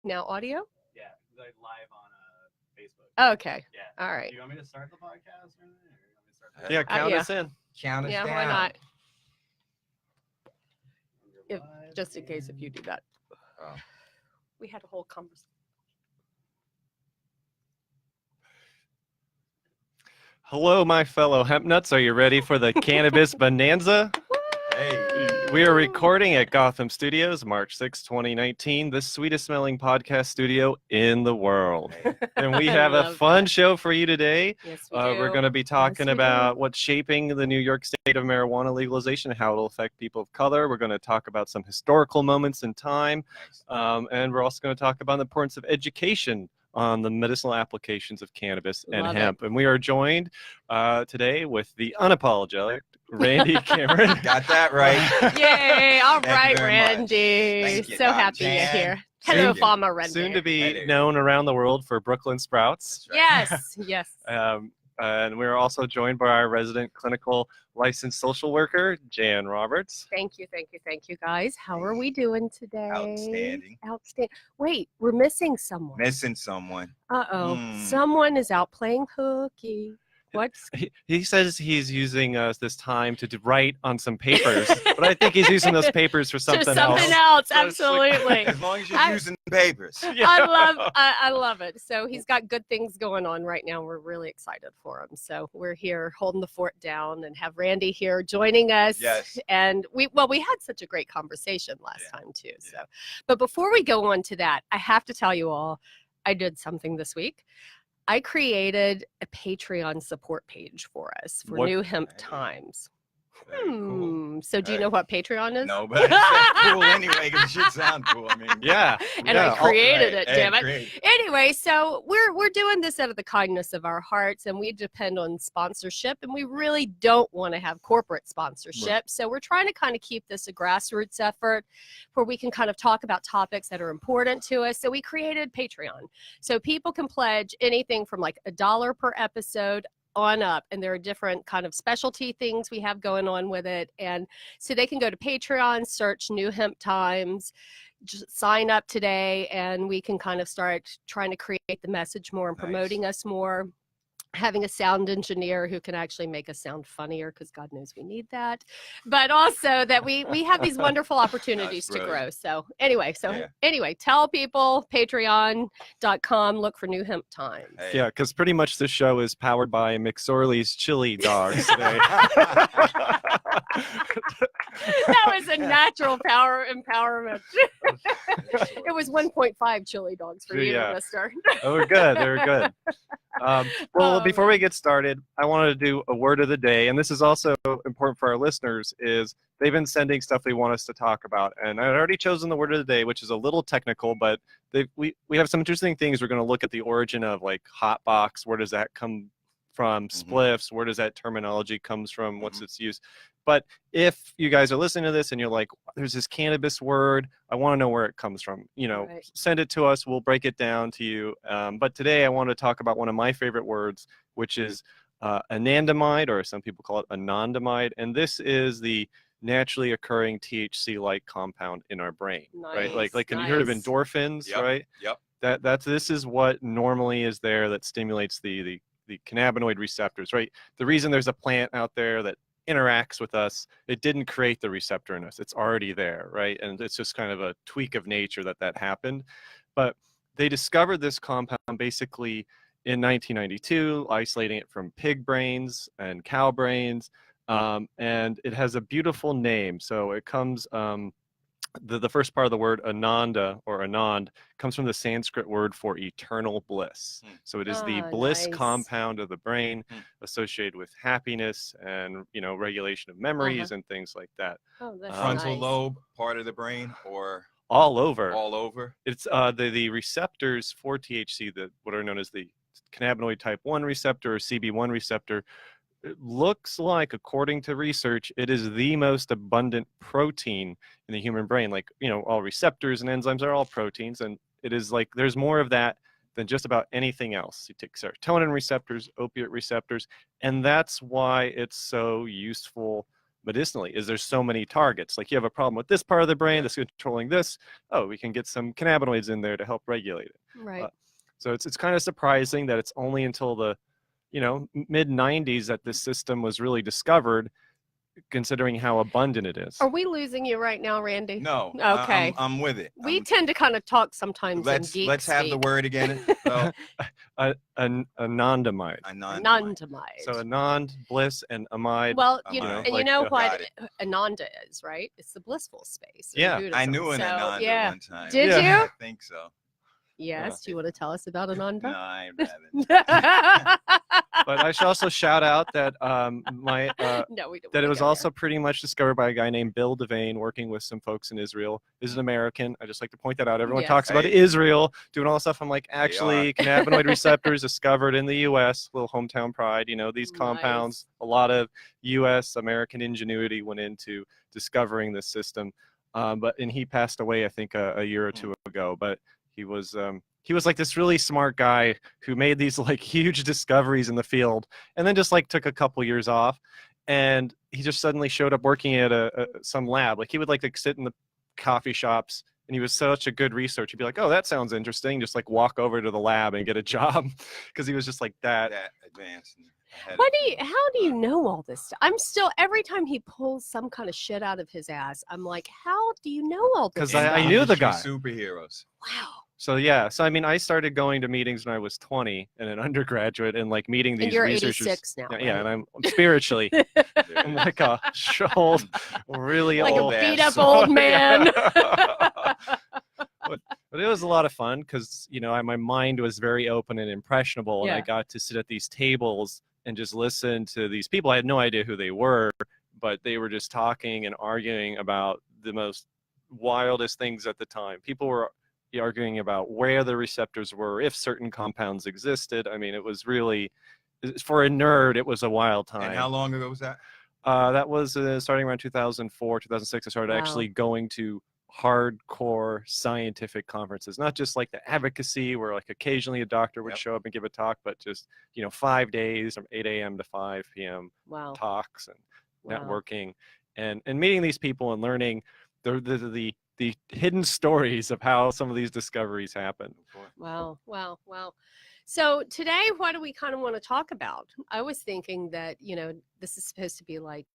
Now audio? Yeah, like live on Facebook. Okay. Yeah. All right. Do you want me to start the podcast or anything? Or you want me to start the Yeah, count yeah. us in. Count us Yeah, down. why not? You're If, live just in case if you do that. Oh. We had a whole conversation. Hello, my fellow hemp nuts. Are you ready for the Cannabis Bonanza? Hey. We are recording at Gotham Studios, March 6, 2019, the sweetest smelling podcast studio in the world. And we I have a love fun that. show for you today. Yes, we do. We're going to be talking we about do. what's shaping the New York state of marijuana legalization, how it'll affect people of color. We're going to talk about some historical moments in time. Nice. And we're also going to talk about the importance of education on the medicinal applications of cannabis and Love hemp. And we are joined today with the unapologetic Randy Cameron. Got that right. Yay! All Thank you right, very much. Randy. Thank you, So Dr. happy you're Jan. here. Hello, Thank you. Farmer Randy. Soon to Hey be there. known around the world for Brooklyn Sprouts. That's right. Yes, yes. And we're also joined by our resident clinical licensed social worker, Jahan Roberts. Thank you, guys. How are we doing today? Outstanding. Outstanding. Wait, we're missing someone. Missing someone. Uh-oh. Hmm. Someone is out playing hooky. What's He says he's using this time to write on some papers, but I think he's using those papers for something There's something else? So it's like- Absolutely. As long as you're I- using papers. Yeah. I love it. So he's got good things going on right now. We're really excited for him. So we're here holding the fort down and have Randy here joining us. Yes. And we had such a great conversation last time too. So, Yeah. but before we go on to that, I have to tell you all, I did something this week. I created a Patreon support page for us for What- New Hemp Hey. Times. Very cool. So do you Hey. know what Patreon is? No, but it's cool anyway because it should sound cool. I mean, Yeah. And yeah, I created right. it, Hey, damn it. great. Anyway, so we're doing this out of the kindness of our hearts, and we depend on sponsorship, and we really don't want to have corporate sponsorship. So we're trying to kind of keep this a grassroots effort where we can kind of talk about topics that are important to us. So we created Patreon. So people can pledge anything from like $1 per episode on up, and there are different kind of specialty things we have going on with it. And so they can go to Patreon, search New Hemp Times, just sign up today, and we can kind of start trying to create the message more and Nice. promoting us more. Having a sound engineer who can actually make us sound funnier, because God knows we need that. But also that we have these wonderful opportunities to grow. brilliant. So anyway, Yeah. tell people, patreon.com, look for New Hemp Times. Hey. Yeah, because pretty much the show is powered by McSorley's chili dogs today. That was a natural power empowerment. It was 1.5 chili dogs for you, Yeah. mister. Oh, we're good. They're good. Well, Oh, before we get started, I wanted to do a word of the day, and this is also important for our listeners, is they've been sending stuff they want us to talk about, and I've already chosen the word of the day, which is a little technical, but we have some interesting things. We're going to look at the origin of like hot box. Where does that come from? Spliffs. Where does that terminology comes from? What's its use? But if you guys are listening to this and you're like, there's this cannabis word, I want to know where it comes from. Right. Send it to us. We'll break it down to you. But today I want to talk about one of my favorite words, which is Anandamide, or some people call it Anandamide. And this is the naturally occurring THC-like compound in our brain, right? Like have you heard of nice. endorphins, Yep. right? Yep. This is what normally is there that stimulates the cannabinoid receptors, right? The reason there's a plant out there that interacts with us, it didn't create the receptor in us. It's already there, right? And it's just kind of a tweak of nature that happened. But they discovered this compound basically in 1992, isolating it from pig brains and cow brains. And it has a beautiful name. So it comes, the first part of the word Ananda or Anand comes from the Sanskrit word for eternal bliss. So it is the bliss nice. compound of the brain associated with happiness and regulation of memories and things like that. Oh, that's Frontal nice. lobe part of the brain, or All over. all over. It's the receptors for THC, what are known as the cannabinoid type 1 receptor or CB1 receptor. It looks like, according to research, it is the most abundant protein in the human brain. Like, all receptors and enzymes are all proteins, and it is like there's more of that than just about anything else. You take serotonin receptors, opiate receptors, and that's why it's so useful medicinally is there's so many targets. Like you have a problem with this part of the brain that's controlling this. Oh, we can get some cannabinoids in there to help regulate it. Right. So it's kind of surprising that it's only until the, mid 90s that this system was really discovered, considering how abundant it is. Are we losing you right now, Randy? No. Okay. I'm with it. We tend to kind of talk sometimes in geek Let's have the speak. word again. So, Anandamide. Anandamide. So Anand, bliss, and amide. Well, Amide. and you know Got what it. Ananda is, right? It's the blissful space. in Yeah. Buddhism. I knew an So, Ananda yeah. one time. Did Yeah. you? I think so. Yes. Do you want to tell us about No, Ananda? I haven't. But I should also shout out that my No, we don't. that wanna it was go also there. pretty much discovered by a guy named Bill Devane, working with some folks in Israel. Is an American. I just like to point that out. Everyone Yes. talks about Hey. Israel doing all this stuff. I'm like, They actually, cannabinoid receptors discovered in the U.S. Little hometown pride. These compounds. A lot of U.S. American ingenuity went into discovering this system. And he passed away, I think, a year or two ago. But he was like this really smart guy who made these like huge discoveries in the field, and then just like took a couple years off, and he just suddenly showed up working at some lab. Like he would like sit in the coffee shops, and he was such a good researcher. He'd be like, "Oh, that sounds interesting." Just like walk over to the lab and get a job, because he was just like that. That advanced. How do you know all this stuff? I'm still, every time he pulls some kind of shit out of his ass, I'm like, how do you know all this 'Cause stuff? I knew the guy. Superheroes. Wow. So yeah, I mean, I started going to meetings when I was 20 and an undergraduate, and like meeting these And you're researchers. 86 now. Yeah, right? and I'm spiritually, I'm like a old, really Like old, a beat up So, old man. yeah. But it was a lot of fun because my mind was very open and impressionable, and I Yeah. got to sit at these tables and just listen to these people. I had no idea who they were, but they were just talking and arguing about the most wildest things at the time. People were arguing about where the receptors were, if certain compounds existed. I mean, it was really, for a nerd, it was a wild time. And how long ago was that? That was starting around 2004, 2006. I started Wow. actually going to hardcore scientific conferences, not just like the advocacy where like occasionally a doctor would Yep. show up and give a talk, but just 5 days from 8 a.m. to 5 p.m. Wow. talks and Wow. networking and meeting these people and learning the hidden stories of how some of these discoveries happen. Wow. Wow. Wow. So today, what do we kind of want to talk about? I was thinking that, this is supposed to be like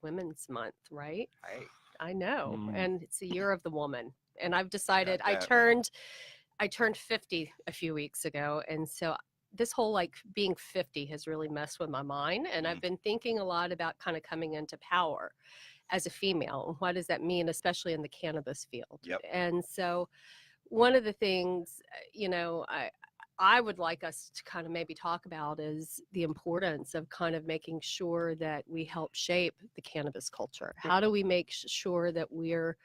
Women's Month, right? Hey. I know. Mm. And it's the year of the woman. And I've decided Got I turned 50 a few weeks ago. And so this whole like being 50 has really messed with my mind. And I've been thinking a lot about kind of coming into power as a female. And what does that mean, especially in the cannabis field? Yep. And so one of the things, I would like us to kind of maybe talk about is the importance of kind of making sure that we help shape the cannabis culture. How do we make sure that we're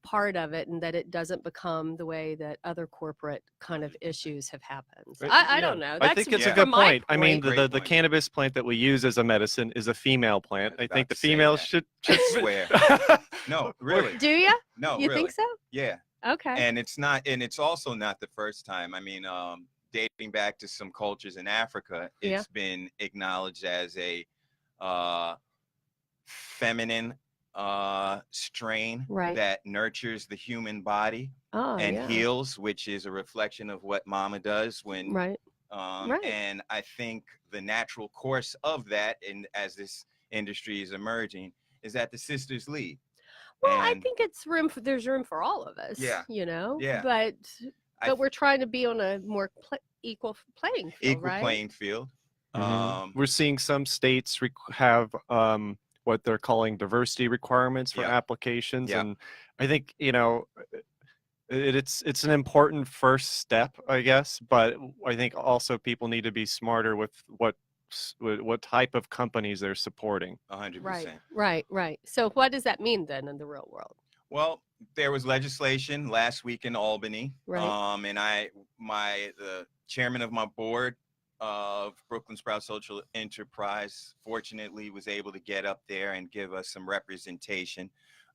part of it and that it doesn't become the way that other corporate kind of issues have happened? I don't know. I think it's a Yeah. good from my point. I mean, Great the point. cannabis plant that we use as a medicine is a female plant. I was I think about the to say females that. should I swear. No, really. Do you? No, You really. think so? Yeah. Okay. And it's also not the first time. I mean, dating back to some cultures in Africa, Yeah. it's been acknowledged as a feminine strain Right. that nurtures the human body Oh, and yeah. heals, which is a reflection of what mama does when Right. Right. and I think the natural course of that, and as this industry is emerging, is that the sisters lead. Well, I And- think there's room for all of us. Yeah. Yeah. Yeah. But we're trying to be on a more equal playing field, equal right? playing field. Mhm. We're seeing some states have what they're calling diversity requirements for Yeah. applications, Yeah. and I think it's an important first step, I guess. But I think also people need to be smarter with what type of companies they're supporting. 100%. Right. So what does that mean then in the real world? Well, there was legislation last week in Albany, Right. and the chairman of my board of Brooklyn Sprout Social Enterprise, fortunately, was able to get up there and give us some representation,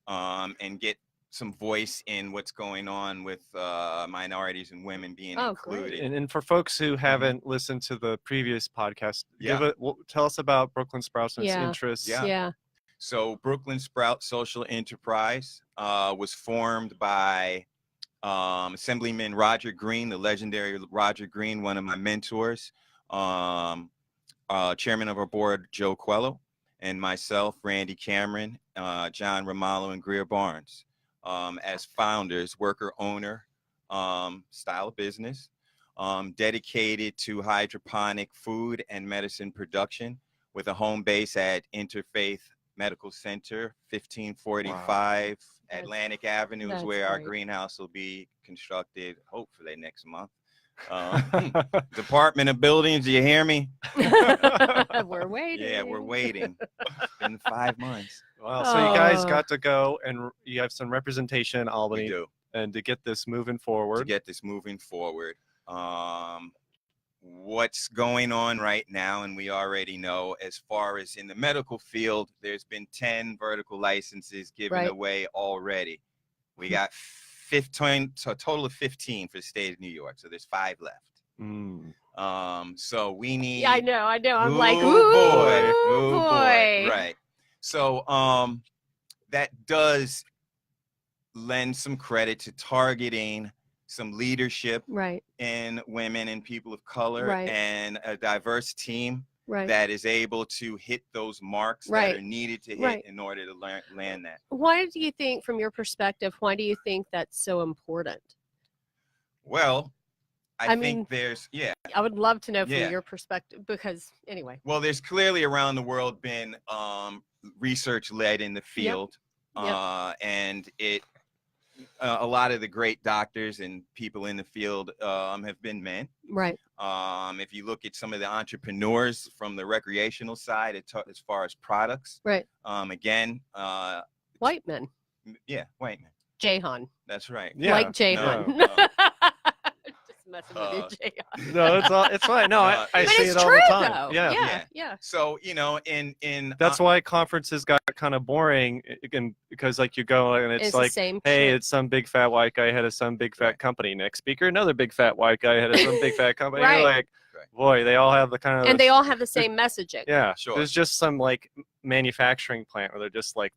and get some voice in what's going on with minorities and women being Oh, great. included. And for folks who haven't listened to the previous podcast, Yeah. tell us about Brooklyn Sprouts and its Yeah. interests. Yeah. Yeah. So Brooklyn Sprout Social Enterprise was formed by Assemblyman Roger Green, the legendary Roger Green, one of my mentors, chairman of our board, Joe Quello, and myself, Randy Cameron, John Romalo, and Greer Barnes, as founders, worker owner style of business, dedicated to hydroponic food and medicine production with a home base at Interfaith Medical Center, 1545 Atlantic Avenue is where our greenhouse will be constructed, hopefully next month. Department of Buildings, do you hear me? We're waiting. Yeah, we're waiting. It's been 5 months. Well, so you guys got to go, and you have some representation in Albany. We do. And to get this moving forward. What's going on right now, and we already know, as far as in the medical field, there's been 10 vertical licenses given away already. We got 15, so a total of 15 for the state of New York. So there's 5 left. So we need. Yeah, I know. I'm like, ooh boy. Right. So that does lend some credit to targeting some leadership in women and people of color and a diverse team that is able to hit those marks that are needed to hit in order to land that. Why do you think, from your perspective, why do you think that's so important? Well, I mean, there's, I would love to know from your perspective, because anyway. Well, there's clearly around the world been research led in the field. And it, a lot of the great doctors and people in the field have been men. Right. If you look at some of the entrepreneurs from the recreational side, as far as products. Right. Again. White men. Yeah, white men. Jahan. That's right. Yeah. Like Jahan. No. Just messing with you, Jahan. No, it's fine. No, I see it all the time. Though. Yeah. So, you know, in that's why conferences got kind of boring, because like you go and it's like, hey, it's some big fat white guy head of some big fat company. Next speaker, another big fat white guy head of some big fat company. You're like, boy, they all have the kind of, and they all have the same messaging. Yeah, sure. There's just some like manufacturing plant where they're just like,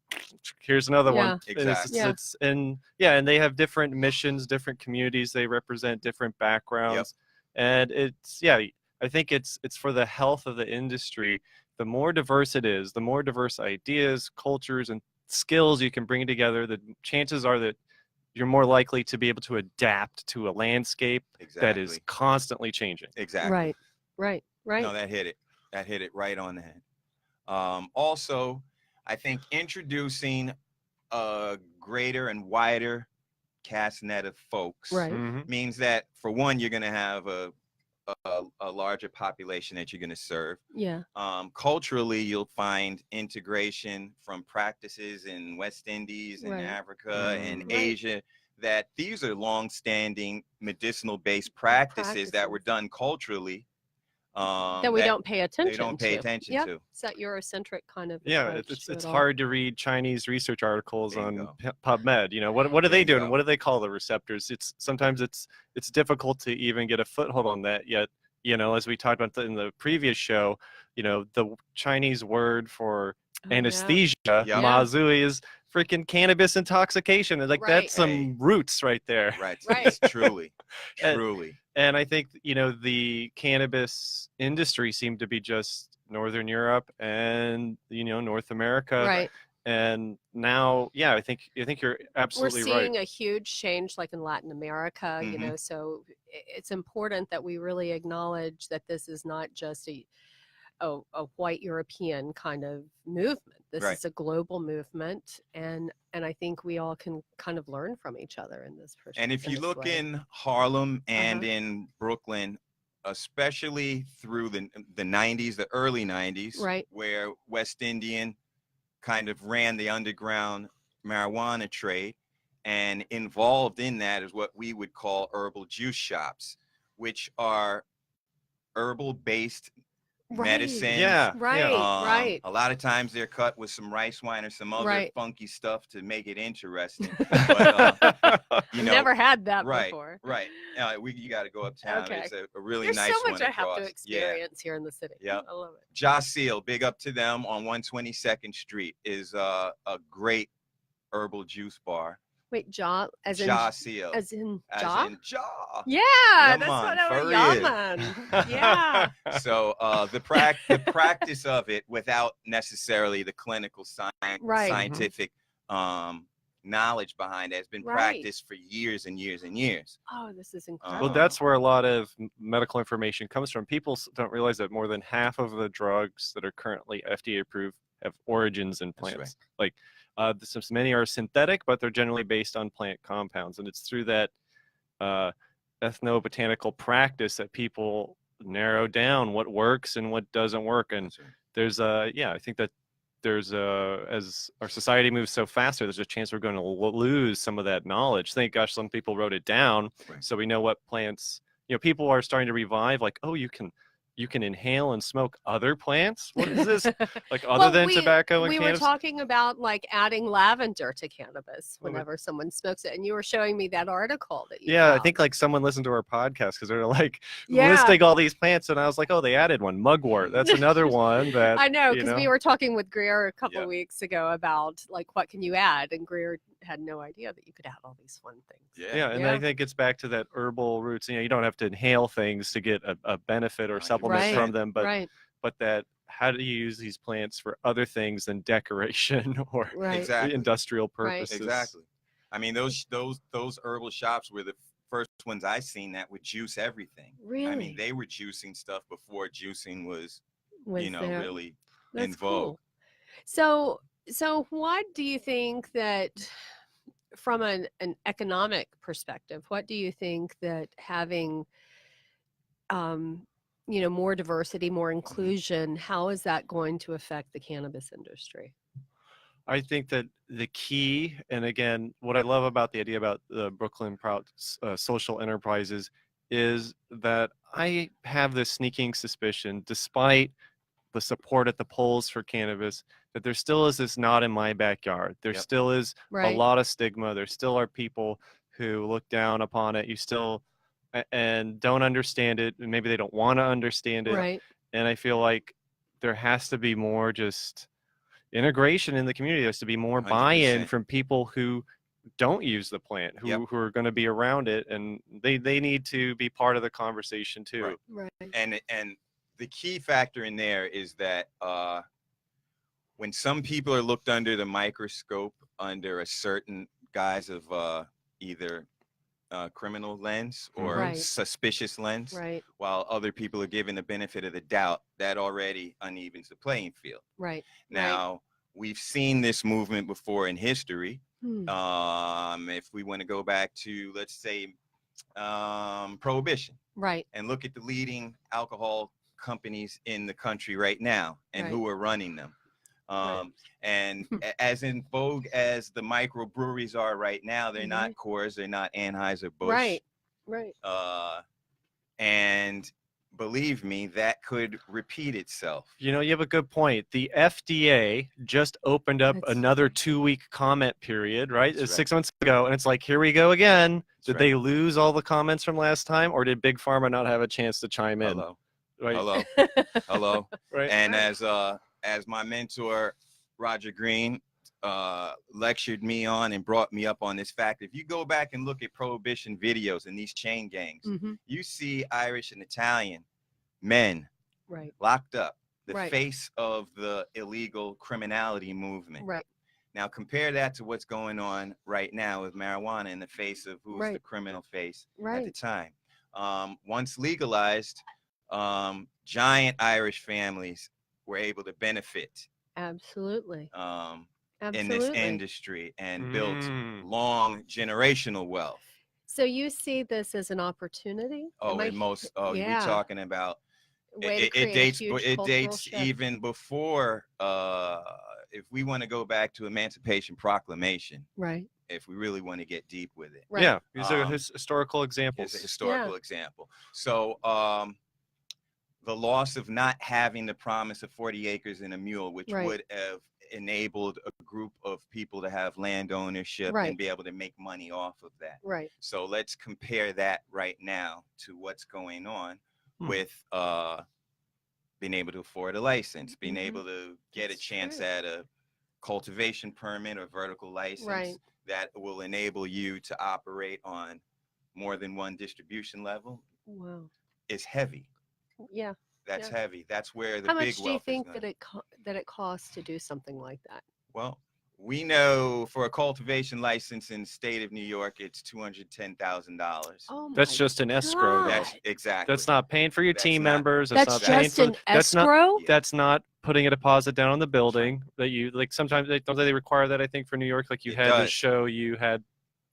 here's another one. Exactly. And they have different missions, different communities. They represent different backgrounds, and I think it's for the health of the industry. The more diverse it is, the more diverse ideas, cultures, and skills you can bring together, the chances are that you're more likely to be able to adapt to a landscape that is constantly changing. Exactly. Right. No, that hit it right on the head. Also, I think introducing a greater and wider cast net of folks means that, for one, you're going to have a larger population that you're going to serve. Yeah. Culturally, you'll find integration from practices in West Indies and Africa and Asia, that these are long-standing medicinal-based practices that were done culturally. That we don't pay attention to. They don't pay attention to. It's that Eurocentric kind of. Yeah, it's hard to read Chinese research articles on PubMed. You know, what are they doing? What do they call the receptors? Sometimes it's difficult to even get a foothold on that yet. You know, as we talked about in the previous show, you know, the Chinese word for anesthesia, mazui, is freaking cannabis intoxication. And like that's some roots right there. Right. Truly. And I think, you know, the cannabis industry seemed to be just Northern Europe and, you know, North America. Right. And now, I think you're absolutely right. We're seeing a huge change, like in Latin America, you know, so it's important that we really acknowledge that this is not just a white European kind of movement. This is a global movement, and I think we all can kind of learn from each other in this perspective. And if you look in Harlem and in Brooklyn, especially through the 90s, the early 90s, where West Indian kind of ran the underground marijuana trade, and involved in that is what we would call herbal juice shops, which are herbal based medicines. Yeah, Right, right. A lot of times they're cut with some rice wine or some other Right. funky stuff to make it interesting. But I've you know, never had that right, before. right. You got to go uptown. Okay. It's a really There's nice so much one I have across. to experience here in the city. Yeah. I love it. Seal, big up to them on 122nd Street is a great herbal juice bar. Wait, jaw as in Seal. as in As jaw? in jaw. Yeah, Yeah, that's man, what I for was. Yeah, real. man. Yeah. So the practice of it without necessarily the clinical Right. scientific knowledge behind it has been Right. practiced for years and years and years. Oh, this is incredible. Well, that's where a lot of medical information comes from. People don't realize that more than half of the drugs that are currently FDA approved have origins in That's plants. Like many are synthetic, but they're generally based on plant compounds, and it's through that ethnobotanical practice that people narrow down what works and what doesn't work. And there's I think that there's as our society moves so faster, there's a chance we're going to lose some of that knowledge. Thank gosh some people wrote it down, so we know what plants. People are starting to revive, like, oh, you can inhale and smoke other plants. What is this? Like other than tobacco and we cannabis? were talking about like adding lavender to cannabis whenever someone smokes it, and you were showing me that article that you I think like someone listened to our podcast because they're like Yeah. listing all these plants, and I was like, oh, they added one, mugwort. That's another one that I know, because we were talking with Greer a couple Yeah. weeks ago about like what can you add, and Greer had no idea that you could add all these fun things. Yeah, and I think it's back to that herbal roots. You don't have to inhale things to get a benefit or supplement Right. from them, but Right. that how do you use these plants for other things than decoration or Right. Exactly. industrial Right. purposes? Exactly. I mean, those herbal shops were the first ones I seen that would juice everything. Really? I mean, they were juicing stuff before juicing was there. really That's in vogue. Cool. So what do you think that, from an economic perspective, what do you think that having more diversity, more inclusion, how is that going to affect the cannabis industry? I think that the key, and again, what I love about the idea about the Brooklyn Sprouts social enterprises is that I have this sneaking suspicion, despite the support at the polls for cannabis, that there still is this not in my backyard. There still is a lot of stigma. There still are people who look down upon it. You still and don't understand it, and maybe they don't want to understand it. Right. And I feel like there has to be more just integration in the community. There has to be more 100%. buy-in from people who don't use the plant, who are going to be around it, and they need to be part of the conversation too. Right. And the key factor in there is that when some people are looked under the microscope under a certain guise of either criminal lens or suspicious lens, while other people are given the benefit of the doubt, that already unevens the playing field. Right. Now, we've seen this movement before in history. If we want to go back to, let's say, prohibition, and look at the leading alcohol companies in the country right now and who are running them. And as in vogue as the microbreweries are right now, they're not Coors, they're not Anheuser-Busch. Right. And believe me, that could repeat itself. You have a good point. The FDA just opened up another 2-week comment period, right? It's 6 months ago, and it's like, here we go again. Did they lose all the comments from last time, or did Big Pharma not have a chance to chime in? Hello. Right. And as my mentor Roger Green lectured me on and brought me up on this fact, if you go back and look at prohibition videos and these chain gangs, you see Irish and Italian men locked up, the face of the illegal criminality movement. Now compare that to what's going on right now with marijuana in the face of who's the criminal face at the time. Once legalized, giant Irish families were able to benefit Absolutely. In this industry and built long generational wealth. So you see this as an opportunity? We're talking about it dates even before if we want to go back to Emancipation Proclamation. If we really want to get deep with it. These are historical examples. It's a historical example. So the loss of not having the promise of 40 acres and a mule, which Right. would have enabled a group of people to have land ownership Right. and be able to make money off of that. Right. So let's compare that right now to what's going on with being able to afford a license, being able to get That's a chance true. at a cultivation permit or vertical license Right. that will enable you to operate on more than one distribution level. Wow. Is heavy. Yeah. That's Yeah. heavy. That's where the How big much do you wealth think is that going. it costs to do something like that? Well, we know for a cultivation license in the state of New York, it's $210,000. Oh my That's just an escrow, though. That's exactly. That's not paying for your That's team not- members. That's not paying just for, an that's not, escrow? Yeah. that's not putting a deposit down on the building that you like. Sometimes they require that, I think, for New York. Like you It had to does. show you had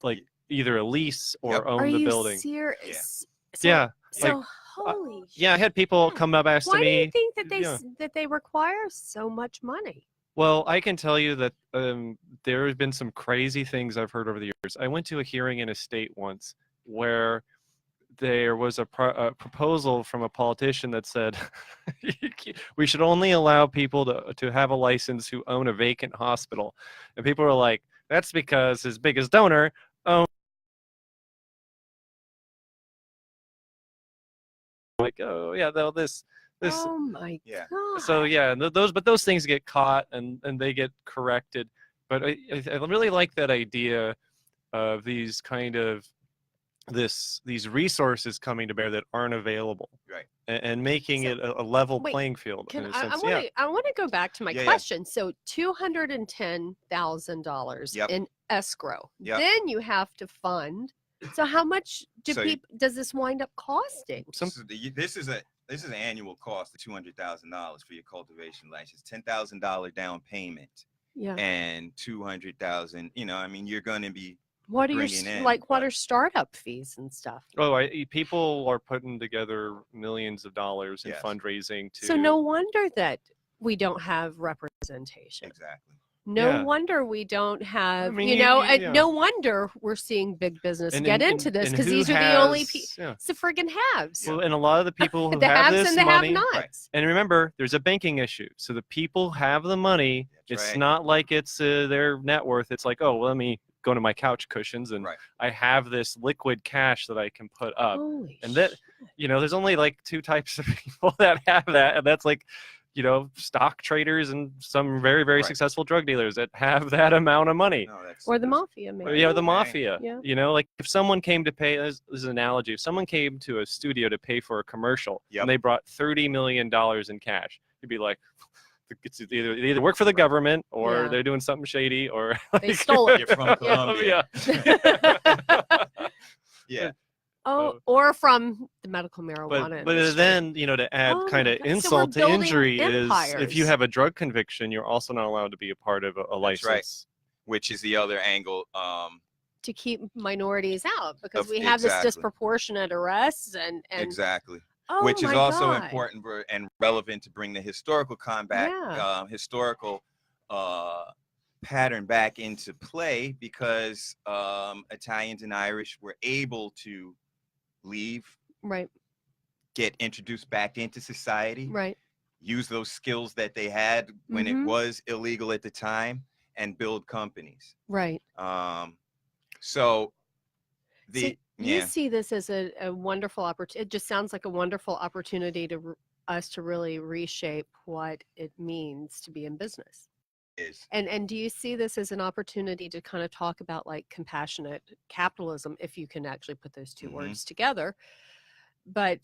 like either a lease or Yep. own Are the you building. serious? Yeah. So holy Yeah, I had people shit. come up asking Why do you me. think that yeah. that they require so much money? Well, I can tell you that there have been some crazy things I've heard over the years. I went to a hearing in a state once where there was a proposal from a politician that said we should only allow people to have a license who own a vacant hospital. And people were like, that's because his biggest donor owns. Like, oh yeah, though this. Oh my Yeah. god. So yeah, those things get caught and they get corrected. But I really like that idea of these kind of these resources coming to bear that aren't available, Right. and making So- it a level wait, playing field in a I sense. want to go back to my Yeah, yeah. question. So $210,000 Yep. in escrow. Yep. Then you have to fund. So how much So- does this wind up costing? This is an annual cost of $200,000 for your cultivation license, $10,000 down payment, Yeah. and $200,000. I mean, you're going to be What are bringing in, what but- are startup fees and stuff? Oh, people are putting together millions of dollars in Yes. fundraising to. So no wonder that we don't have representation. exactly. No Yeah. wonder we don't have, mean, and no wonder we're seeing big business get into this, because these are the only people. Yeah. It's the friggin' haves. Well, and a lot of the people who The have haves this and the money. have-nots. And remember, there's a banking issue. So the people have the money. That's It's right. not like it's their net worth. It's like, oh, well, let me go to my couch cushions and Right. I have this liquid cash that I can put up. Holy And that, shit. there's only like two types of people that have that. And that's like, stock traders and some very, very Right. successful drug dealers that have that amount of money. No, that's Or the mafia, maybe. Yeah, the Right. mafia. Yeah. Like if someone came to pay, this is an analogy, if someone came to a studio to pay for a commercial Yep. and they brought $30 million in cash, you'd be like, it's they either work for the government or Yeah. they're doing something shady or They stole it. You're from Colombia. Yeah. Or from the medical marijuana. But industry. then, to add Oh kind my of God. So we're insult to building injury is if empires. you have a drug conviction, you're also not allowed to be a part of a That's right. license. Which is the other angle. To keep minorities out, because Of- we have this exactly. disproportionate arrests and Exactly. oh Which is my also God. important and relevant to bring the historical Yeah. historical pattern back into play, because Italians and Irish were able to leave, Right, get introduced back into society, right. use those skills that they had when it Mhm. was illegal at the time, and build companies. Right. So You see this as a wonderful opportunity. It just sounds like a wonderful opportunity to us to really reshape what it means to be in business. is And do you see this as an opportunity to kind of talk about like compassionate capitalism, if you can actually put those 2 Mhm. words together? But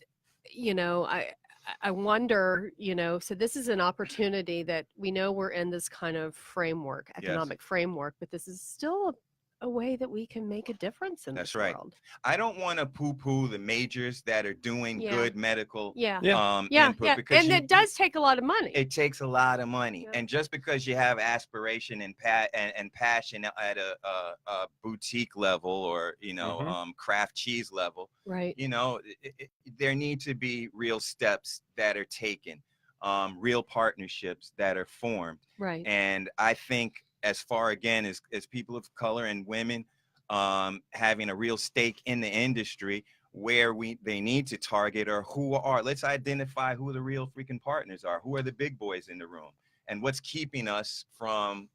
I wonder, so this is an opportunity that we know we're in this kind of framework, economic framework, but this is still a way that we can make a difference in That's this right. world. I don't want to poo-poo the majors that are doing Yeah. good medical Yeah. input, because And it does take a lot of money. it takes a lot of money. Yeah. And just because you have aspiration and passion at a boutique level, or craft cheese level, Right. there need to be real steps that are taken, real partnerships that are formed. Right. And I think, as far again as people of color and women having a real stake in the industry, where they need to target, or let's identify who the real freaking partners are, who are the big boys in the room, and what's keeping us from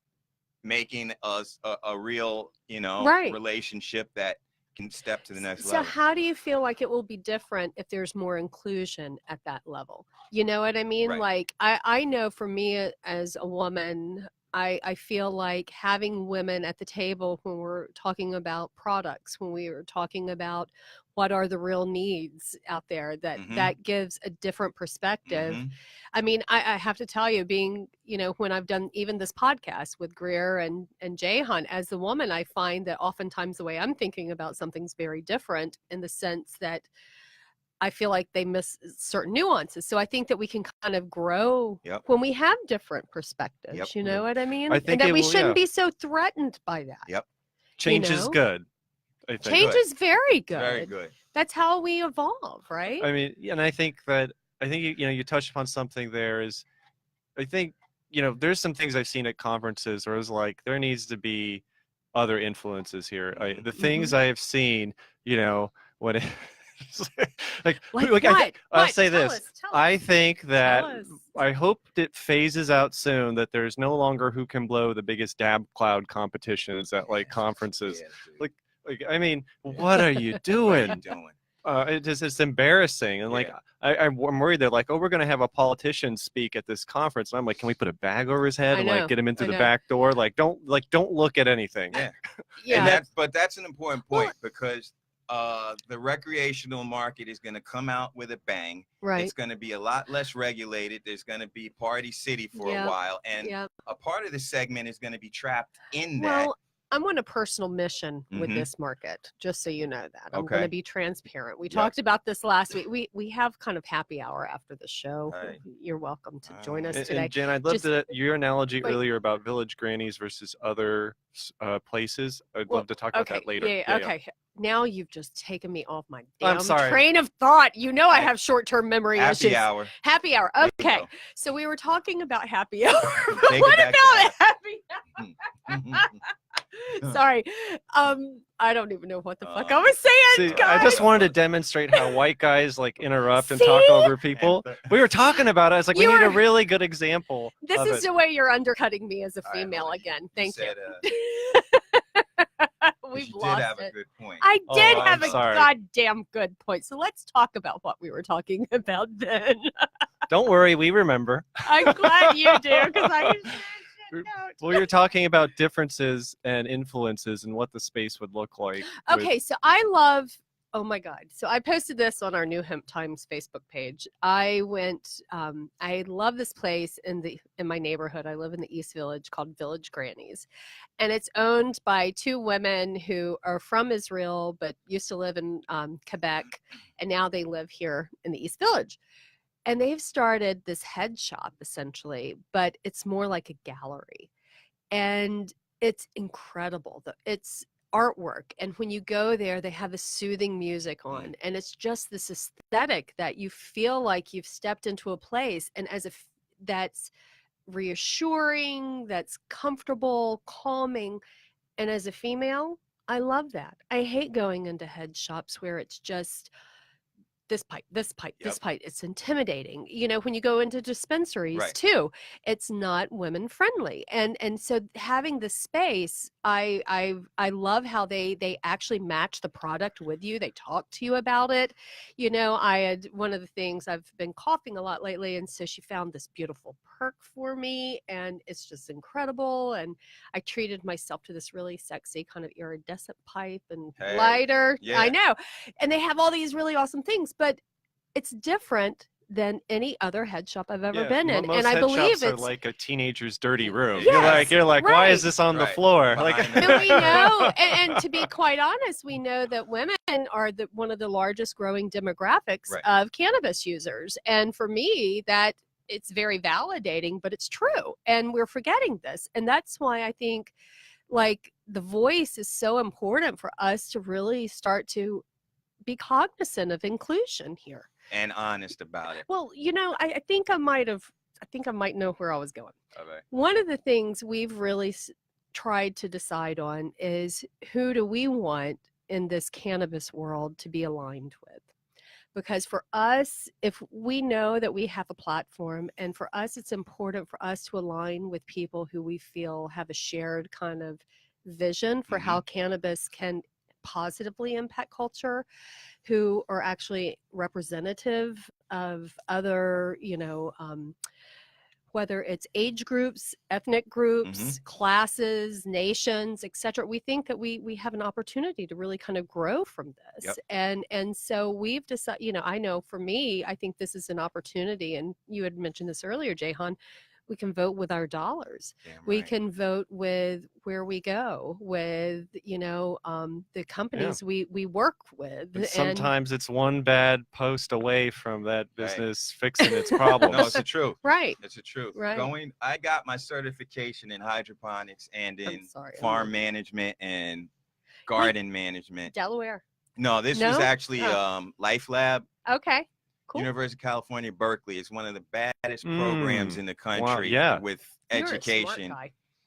making us a real, Right. relationship that can step to the next So level. how do you feel like it will be different if there's more inclusion at that level? You know what I mean? Right. Like I know for me as a woman, I feel like having women at the table when we're talking about products, when we are talking about what are the real needs out there, that gives a different perspective. I mean, I have to tell you, being, when I've done even this podcast with Greer and Jahan, as the woman, I find that oftentimes the way I'm thinking about something's very different, in the sense that I feel like they miss certain nuances. So I think that we can kind of grow when we have different perspectives. Yep. You know what I mean? I think and that we will, shouldn't be so threatened by that. Yep. Change is good. I think. Change is very good. Very good. That's how we evolve, right? I mean, and I think you touched upon something there. Is I think there's some things I've seen at conferences where it's like there needs to be other influences here. The things I have seen, when it, I'll say this. I think that I hope it phases out soon, that there's no longer who can blow the biggest dab cloud competitions at like conferences. I mean, what are you doing? It's embarrassing. And I'm worried that like, oh, we're going to have a politician speak at this conference. And I'm like, can we put a bag over his head and like get him into the back door? Don't look at anything. Yeah. But that's an important point, because the recreational market is going to come out with a bang. Right. It's going to be a lot less regulated. There's going to be party city for a while. And a part of the segment is going to be trapped in that. Well, I'm on a personal mission with this market, just so you know that. I'm going to be transparent. We talked about this last week. We have kind of happy hour after the show. Right. You're welcome to join us today. And Jen, I'd love your analogy earlier about village grannies versus other places. I'd love to talk about that later. Yeah, okay. Now you've just taken me off my damn train of thought. I have short-term memory issues. Happy hour. Okay. So we were talking about happy hour. What about happy hour? Sorry. I don't even know what the fuck I was saying. See, I just wanted to demonstrate how white guys like interrupt and talk over people. We were talking about it. It's like we need a really good example. This is the way you're undercutting me as a female again. Thank you. We've lost did have it. A good point. I did have a goddamn good point. So let's talk about what we were talking about then. Don't worry, we remember. I'm glad you do, because I. Well, you're talking about differences and influences and what the space would look like. Okay, so I love. Oh my God. So I posted this on our New Hemp Times Facebook page. I love this place in my neighborhood. I live in the East Village, called Village Grannies. And it's owned by two women who are from Israel, but used to live in Quebec. And now they live here in the East Village. And they've started this head shop essentially, but it's more like a gallery. And it's incredible. It's artwork, and when you go there, they have a soothing music on, and it's just this aesthetic that you feel like you've stepped into a place, and that's reassuring, that's comfortable, calming. And as a female, I love that. I hate going into head shops where it's just this pipe, this pipe. It's intimidating. When you go into dispensaries too, it's not women friendly. And so having the space, I love how they actually match the product with you. They talk to you about it. I had one of the things, I've been coughing a lot lately, and so she found this beautiful perk for me, and it's just incredible. And I treated myself to this really sexy kind of iridescent pipe and lighter. I know. And they have all these really awesome things, but it's different than any other head shop I've ever been in. And I believe it's like a teenager's dirty room. Yes, you're like, why is this on the floor? And we know, and to be quite honest, we know that women are one of the largest growing demographics of cannabis users. And for me, that it's very validating, but it's true. And we're forgetting this. And that's why I think like the voice is so important for us to really start to be cognizant of inclusion here. And honest about it. Well, I think I might know where I was going. Okay. One of the things we've really tried to decide on is, who do we want in this cannabis world to be aligned with. Because for us, if we know that we have a platform, and for us, it's important for us to align with people who we feel have a shared kind of vision for how cannabis can positively impact culture, who are actually representative of other, whether it's age groups, ethnic groups, classes, nations, etc. We think that we have an opportunity to really kind of grow from this. And so we've decided, I know for me, I think this is an opportunity, and you had mentioned this earlier, Jahan. We can vote with our dollars. We can vote with where we go, with the companies we work with. And sometimes it's one bad post away from that business fixing its problems. No, it's the truth. Right. It's the truth. Right. I got my certification in hydroponics and in farm management and garden management. Delaware. No, this was actually Life Lab. Okay. Cool. University of California, Berkeley is one of the baddest programs in the country with You're education. A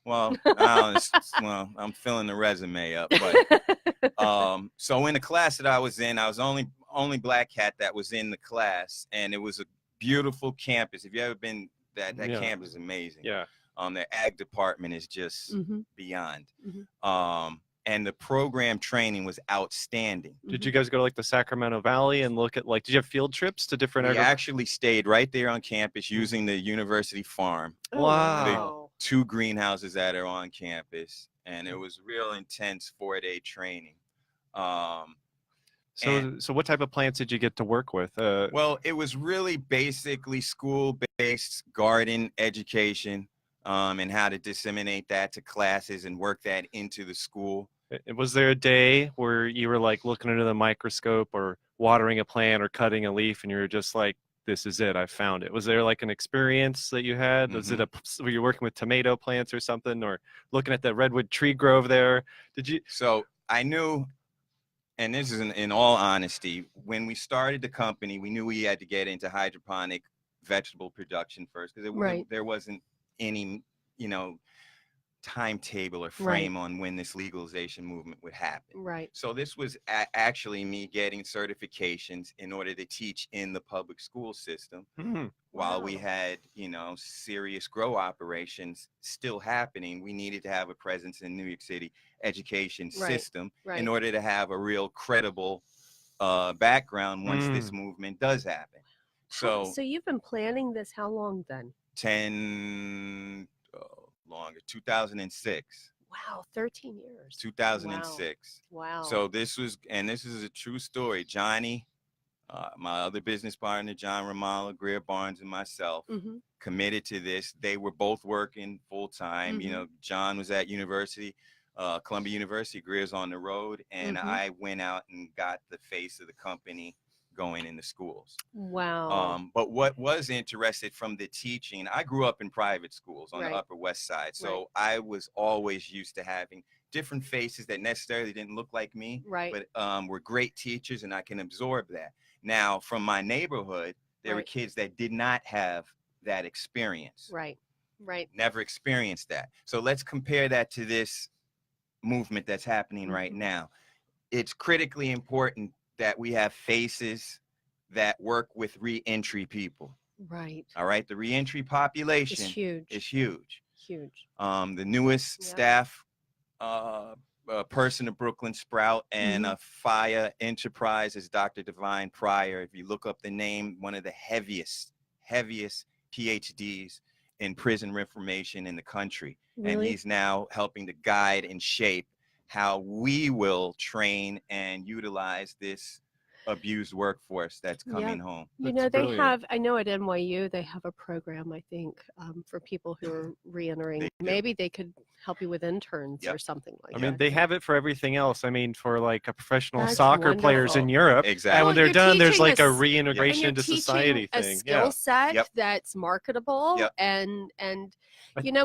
smart guy. Well, I'm filling the resume up. But so in the class that I was in, I was only black cat that was in the class, and it was a beautiful campus. If you ever been, that campus is amazing. Yeah. Their ag department is just beyond. And the program training was outstanding. Did you guys go to like the Sacramento Valley and look at did you have field trips to different? We actually stayed right there on campus using the university farm. Wow. The 2 greenhouses that are on campus, and it was real intense 4-day training. So what type of plants did you get to work with? Well, it was really basically school-based garden education, and how to disseminate that to classes and work that into the school. Was there a day where you were like looking under the microscope or watering a plant or cutting a leaf and you were just like, this is it, I found it? Was there like an experience that you had? Was it were you working with tomato plants or something, or looking at the redwood tree grove there? Did you? So I knew, and this is in all honesty, when we started the company, we knew we had to get into hydroponic vegetable production first, because there wasn't any, timetable or frame on when this legalization movement would happen. Right. So this was actually me getting certifications in order to teach in the public school system while we had, serious grow operations still happening. We needed to have a presence in New York City education system in order to have a real credible background once this movement does happen. So you've been planning this how long then? 10 longer, 2006. Wow, 13 years. 2006. Wow. So this is a true story. Johnny, my other business partner, John Ramallah, Greer Barnes, and myself committed to this. They were both working full time. John was at Columbia University, Greer's on the road, and I went out and got the face of the company going in the schools. Wow. But what was interested from the teaching, I grew up in private schools on the Upper West Side. So I was always used to having different faces that necessarily didn't look like me, but were great teachers, and I can absorb that. Now, from my neighborhood, there were kids that did not have that experience. Right. Never experienced that. So let's compare that to this movement that's happening right now. It's critically important that we have faces that work with reentry people. Right. All right. The reentry population is huge. The newest staff person of Brooklyn Sprout and a FIRE enterprise is Dr. Divine Pryor. If you look up the name, one of the heaviest Ph.D.s in prison reformation in the country. Really? And he's now helping to guide and shape how we will train and utilize this abused workforce that's coming home. They have, I know at NYU, they have a program, I think, for people who are reentering. Maybe they could help you with interns or something like that. I mean, they have it for everything else. I mean, for like a professional That's soccer players in Europe. Exactly. And when they're done, there's like a and reintegration into society a thing. skill set that's marketable. And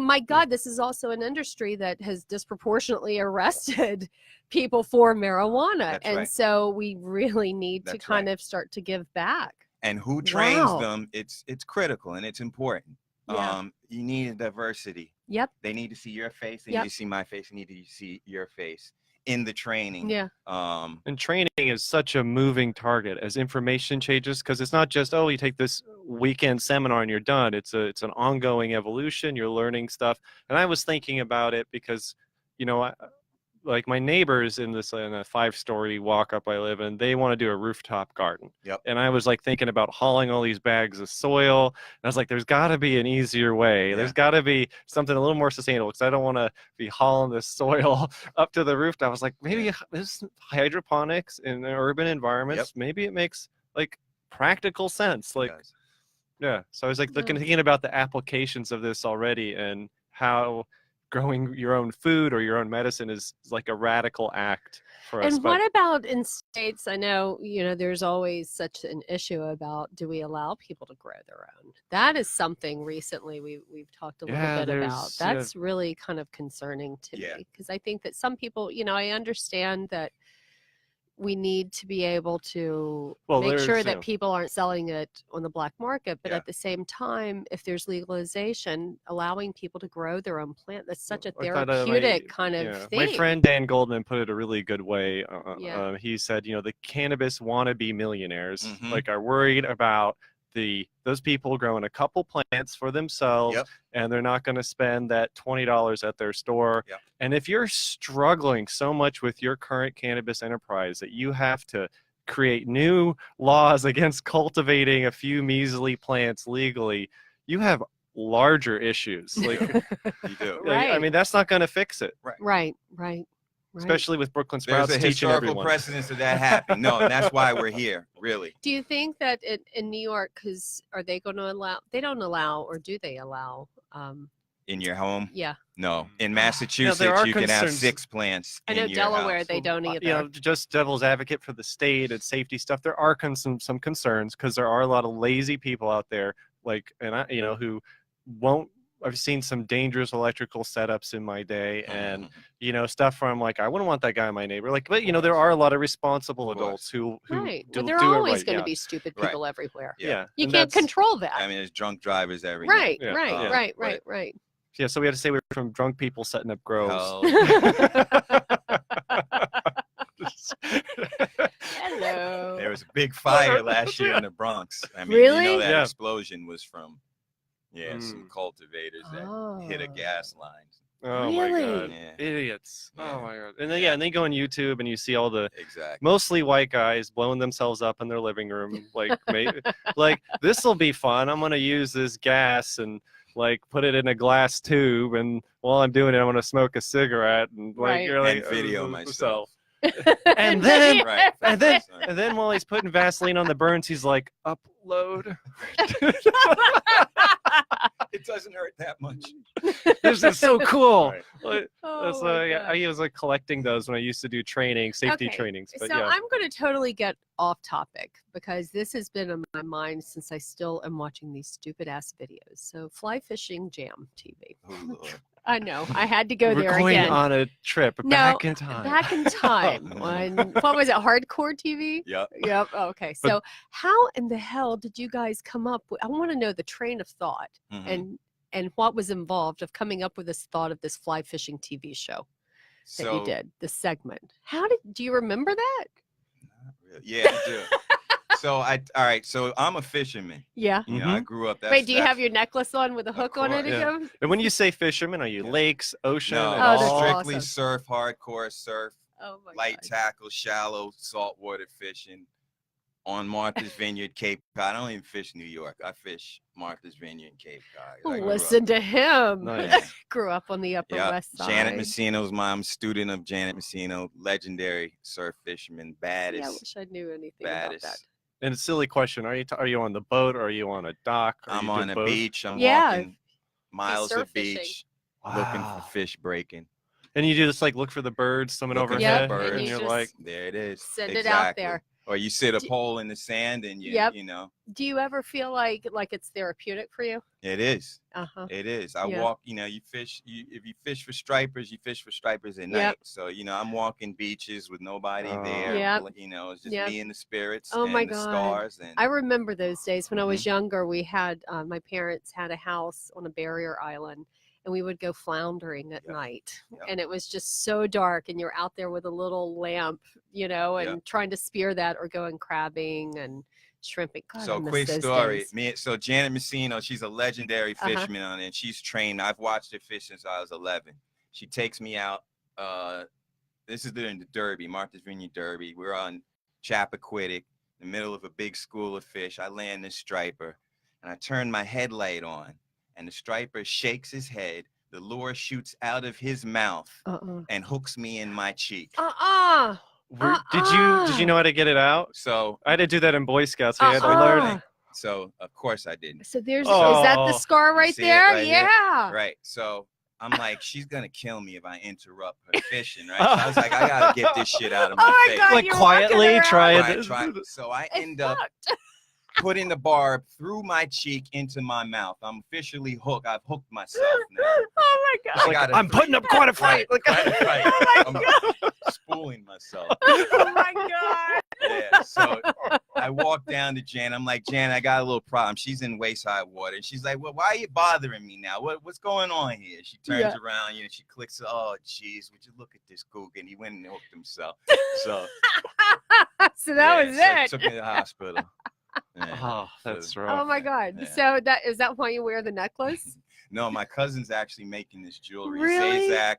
my God, this is also an industry that has disproportionately arrested people for marijuana. So we really need to kind of start to give back. And who trains them, it's critical and it's important. You need a diversity. They need to see your face. They need to see my face. They need to see your face in the training. Yeah. And training is such a moving target as information changes, because it's not just, oh, you take this weekend seminar and you're done. It's an ongoing evolution. You're learning stuff. And I was thinking about it because, you know, like my neighbors in a 5-story walk up I live in, they want to do a rooftop garden. Yep. And I was like thinking about hauling all these bags of soil. And I was like, there's got to be an easier way. Yeah. There's got to be something a little more sustainable, because I don't want to be hauling this soil up to the rooftop. I was like, maybe this hydroponics in urban environments, maybe it makes like practical sense. Like, yeah. So I was like thinking about the applications of this already, and how growing your own food or your own medicine is like a radical act for us. And what about in states? I know, you know, there's always such an issue about, do we allow people to grow their own? That is something recently we've talked a little bit about. That's really kind of concerning to me, because I think that some people, you know, I understand that we need to be able to make sure that people aren't selling it on the black market. But at the same time, if there's legalization, allowing people to grow their own plant, that's such a therapeutic kind of thing. My friend Dan Goldman put it a really good way. He said, you know, the cannabis wannabe millionaires like are worried about those people growing a couple plants for themselves, and they're not going to spend that $20 at their store. And if you're struggling so much with your current cannabis enterprise that you have to create new laws against cultivating a few measly plants legally, you have larger issues. Like, you do. I mean, that's not going to fix it. Right. Especially with Brooklyn Sprouts There's a teaching historical everyone. precedence of that happening. No, and that's why we're here, really. Do you think that in New York, because are they going to allow? They don't allow, or do they allow? In your home? Yeah. No. In Massachusetts, you can have 6 plants. I know Delaware, they don't either. You know, just devil's advocate for the state and safety stuff. There are some concerns, because there are a lot of lazy people out there, like, and I, you know, who won't. I've seen some dangerous electrical setups in my day, and you know, stuff where I'm like, I wouldn't want that guy in my neighbor. Like, but you know, there are a lot of responsible adults who right. do, Well, there are always going to be stupid people everywhere. Yeah, you can't control that. I mean, there's drunk drivers everywhere. Right. Yeah, so we had to stay away from drunk people setting up groves. Hello. There was a big fire last year in the Bronx. I mean, really? you know that explosion was from some cultivators that hit a gas line. Oh my god, idiots! Oh my god, and then and then you go on YouTube and you see all the mostly white guys blowing themselves up in their living room, like maybe like, this will be fun. I'm gonna use this gas and like put it in a glass tube, and while I'm doing it, I'm gonna smoke a cigarette and like you're like video myself. And then and then while he's putting Vaseline on the burns, he's like, upload. It doesn't hurt that much. This is so cool. I was like collecting those when I used to do safety trainings. But so I'm going to totally get off topic, because this has been on my mind since I still am watching these stupid ass videos. So Fly Fishing Jam TV. I know. I had to go there going again. on a trip back in time. Back in time. What was it? Hardcore TV? Yep. Oh, okay. So how in the hell did you guys come up with? I want to know the train of thought and what was involved of coming up with this thought of this fly fishing TV show that you did, this segment. Do you remember that? Not really. Yeah, I do. So I'm a fisherman. Yeah. You know, I grew up. Wait, do you have your necklace on with a hook on it again? And when you say fisherman, are you lakes, ocean? No, strictly surf, hardcore surf, light God. tackle, shallow, saltwater fishing on Martha's Vineyard, Cape Cod. I don't even fish New York. I fish Martha's Vineyard, Cape Cod. Listen to him. Nice. Grew up on the Upper West Side. Janet Messino's mom, student of Janet Messino, legendary surf fisherman, baddest. Yeah, I wish I knew anything about that. And a silly question: Are you on the boat, or are you on a dock? I'm on a beach. I'm Yeah. walking miles of beach, fishing. looking for fish breaking. And you just like look for the birds swimming overhead, birds. and you're like, there it is. Send it out there. Or you sit a pole in the sand and you know. Do you ever feel like it's therapeutic for you? It is. It is. I walk, you know, you fish, if you fish for stripers, you fish for stripers at night. So, you know, I'm walking beaches with nobody there. You know, it's just me and the spirits and my the God. stars. And I remember those days when I was younger. We had, my parents had a house on a barrier island, and we would go floundering at Yep. night. Yep. And it was just so dark, and you're out there with a little lamp, you know, and Yep. trying to spear that, or going crabbing and shrimping. God, I So miss quick those story. days. So Janet Messino, she's a legendary Uh-huh. fisherman on it. And she's trained. I've watched her fish since I was 11. She takes me out. This is during the Derby, Martha's Vineyard Derby. We're on Chappaquiddick, in the middle of a big school of fish. I land this striper, and I turn my headlight on, and the striper shakes his head. The lure shoots out of his mouth and hooks me in my cheek. Did you know how to get it out? So I had to do that in Boy Scouts. We had to learn. So of course I didn't. So there's is that the scar right See it there? right here? Yeah. Right. So I'm like, she's gonna kill me if I interrupt her fishing, right? So I was like, I gotta get this shit out of my face. God, Like you're quietly walking try around. it. Try. So I It end up fucked. putting the barb through my cheek into my mouth. I'm officially hooked. I've hooked myself now. Oh my God. I got I'm putting up quite a fight. Right, quite a fight. Oh my I'm spooling myself. Oh my God. Yeah. So I walk down to Jan. I'm like, Jan, I got a little problem. She's in waist high water. And she's like, well, why are you bothering me now? What's going on here? She turns around, you know, she clicks, oh, geez, would you look at this kook? And he went and hooked himself. So, So that was it. Took me to the hospital. Yeah. Oh, that's Oh rough. my God. Yeah. So is that why you wear the necklace? No, my cousin's actually making this jewelry. Really? Zazak,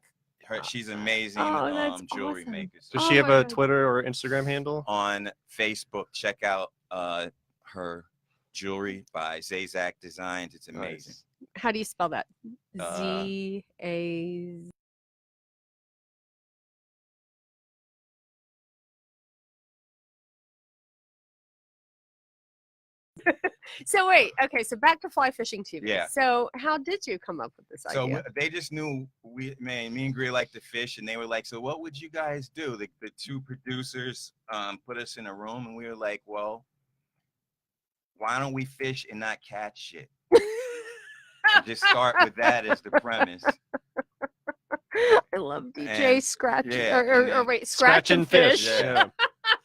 she's amazing that's jewelry awesome. maker. Does Oh she have my a God. Twitter or Instagram handle? On Facebook, check out her jewelry by Zazak Designs. It's amazing. Nice. How do you spell that? Uh, Z-A. So wait, okay, so back to Fly Fishing TV. Yeah. So how did you come up with this So idea? they just knew me and Greer like to fish, and they were like, so what would you guys do? The two producers put us in a room, and we were like, well, why don't we fish and not catch shit? And just start with that as the premise. I love DJ And- Scratch yeah, or wait, Scratch and Fish. Yeah.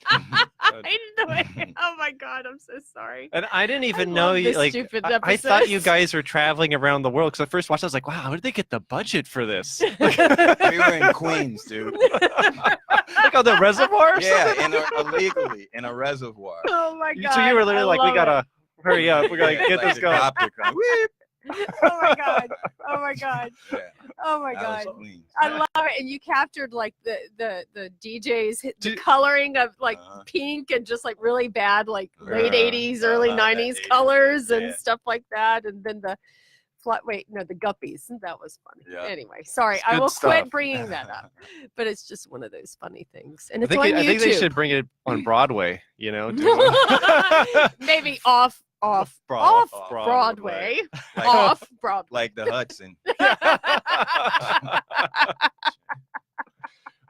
I didn't know. Oh my God, I'm so sorry. And I didn't even I know love you this like. stupid I thought you episodes. guys were traveling around the world because I first watched. I was like, wow, how did they get the budget for this? We were in Queens, dude. Like on the reservoirs. Yeah, illegally in a reservoir. Oh my God. So you were literally I like, we love gotta hurry up. We gotta Yeah, get like this the going. copter come, "Whip." it. Oh my God. Oh my God. Yeah, Oh my that God. was Queens. I love it. And you captured like the DJs, the Did- coloring of like Uh-huh. pink and just like really bad, like late Yeah. 80s, early Uh-huh, that 90s 80s, colors yeah. and stuff like that. And then the the guppies. That was funny. Yeah. Anyway, sorry. It's I good will stuff. quit bringing that up. But it's just one of those funny things. And I it's think, on I think they YouTube. should bring it on Broadway. You know, do it. Maybe off Broadway. Like- Off Broadway. Like the Hudson.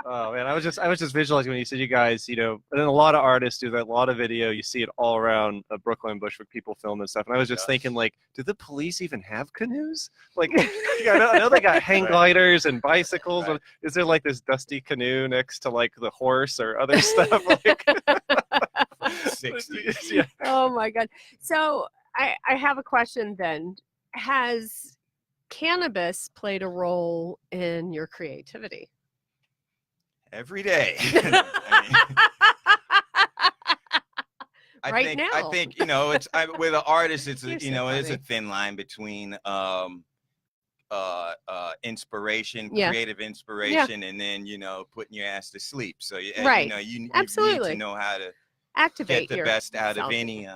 Oh man, I was just visualizing when you said you guys, you know, and then a lot of artists do that, a lot of video. You see it all around Brooklyn, Bushwick, people film and stuff. And I was just Yes. thinking, like, do the police even have canoes? Like, I know they got hang gliders and bicycles. Right. Is there like this dusty canoe next to like the horse or other stuff? Like, 60s. Yeah. Oh my God. So I have a question then. Has cannabis played a role in your creativity? Every day. I Right think, now. I think, you know, with an artist, it's, You're you so know, it's a funny. thin line between inspiration, Yeah. creative inspiration, and then, you know, putting your ass to sleep. So you Right. know, you need Absolutely. to know how to Activate get the your best out of self. any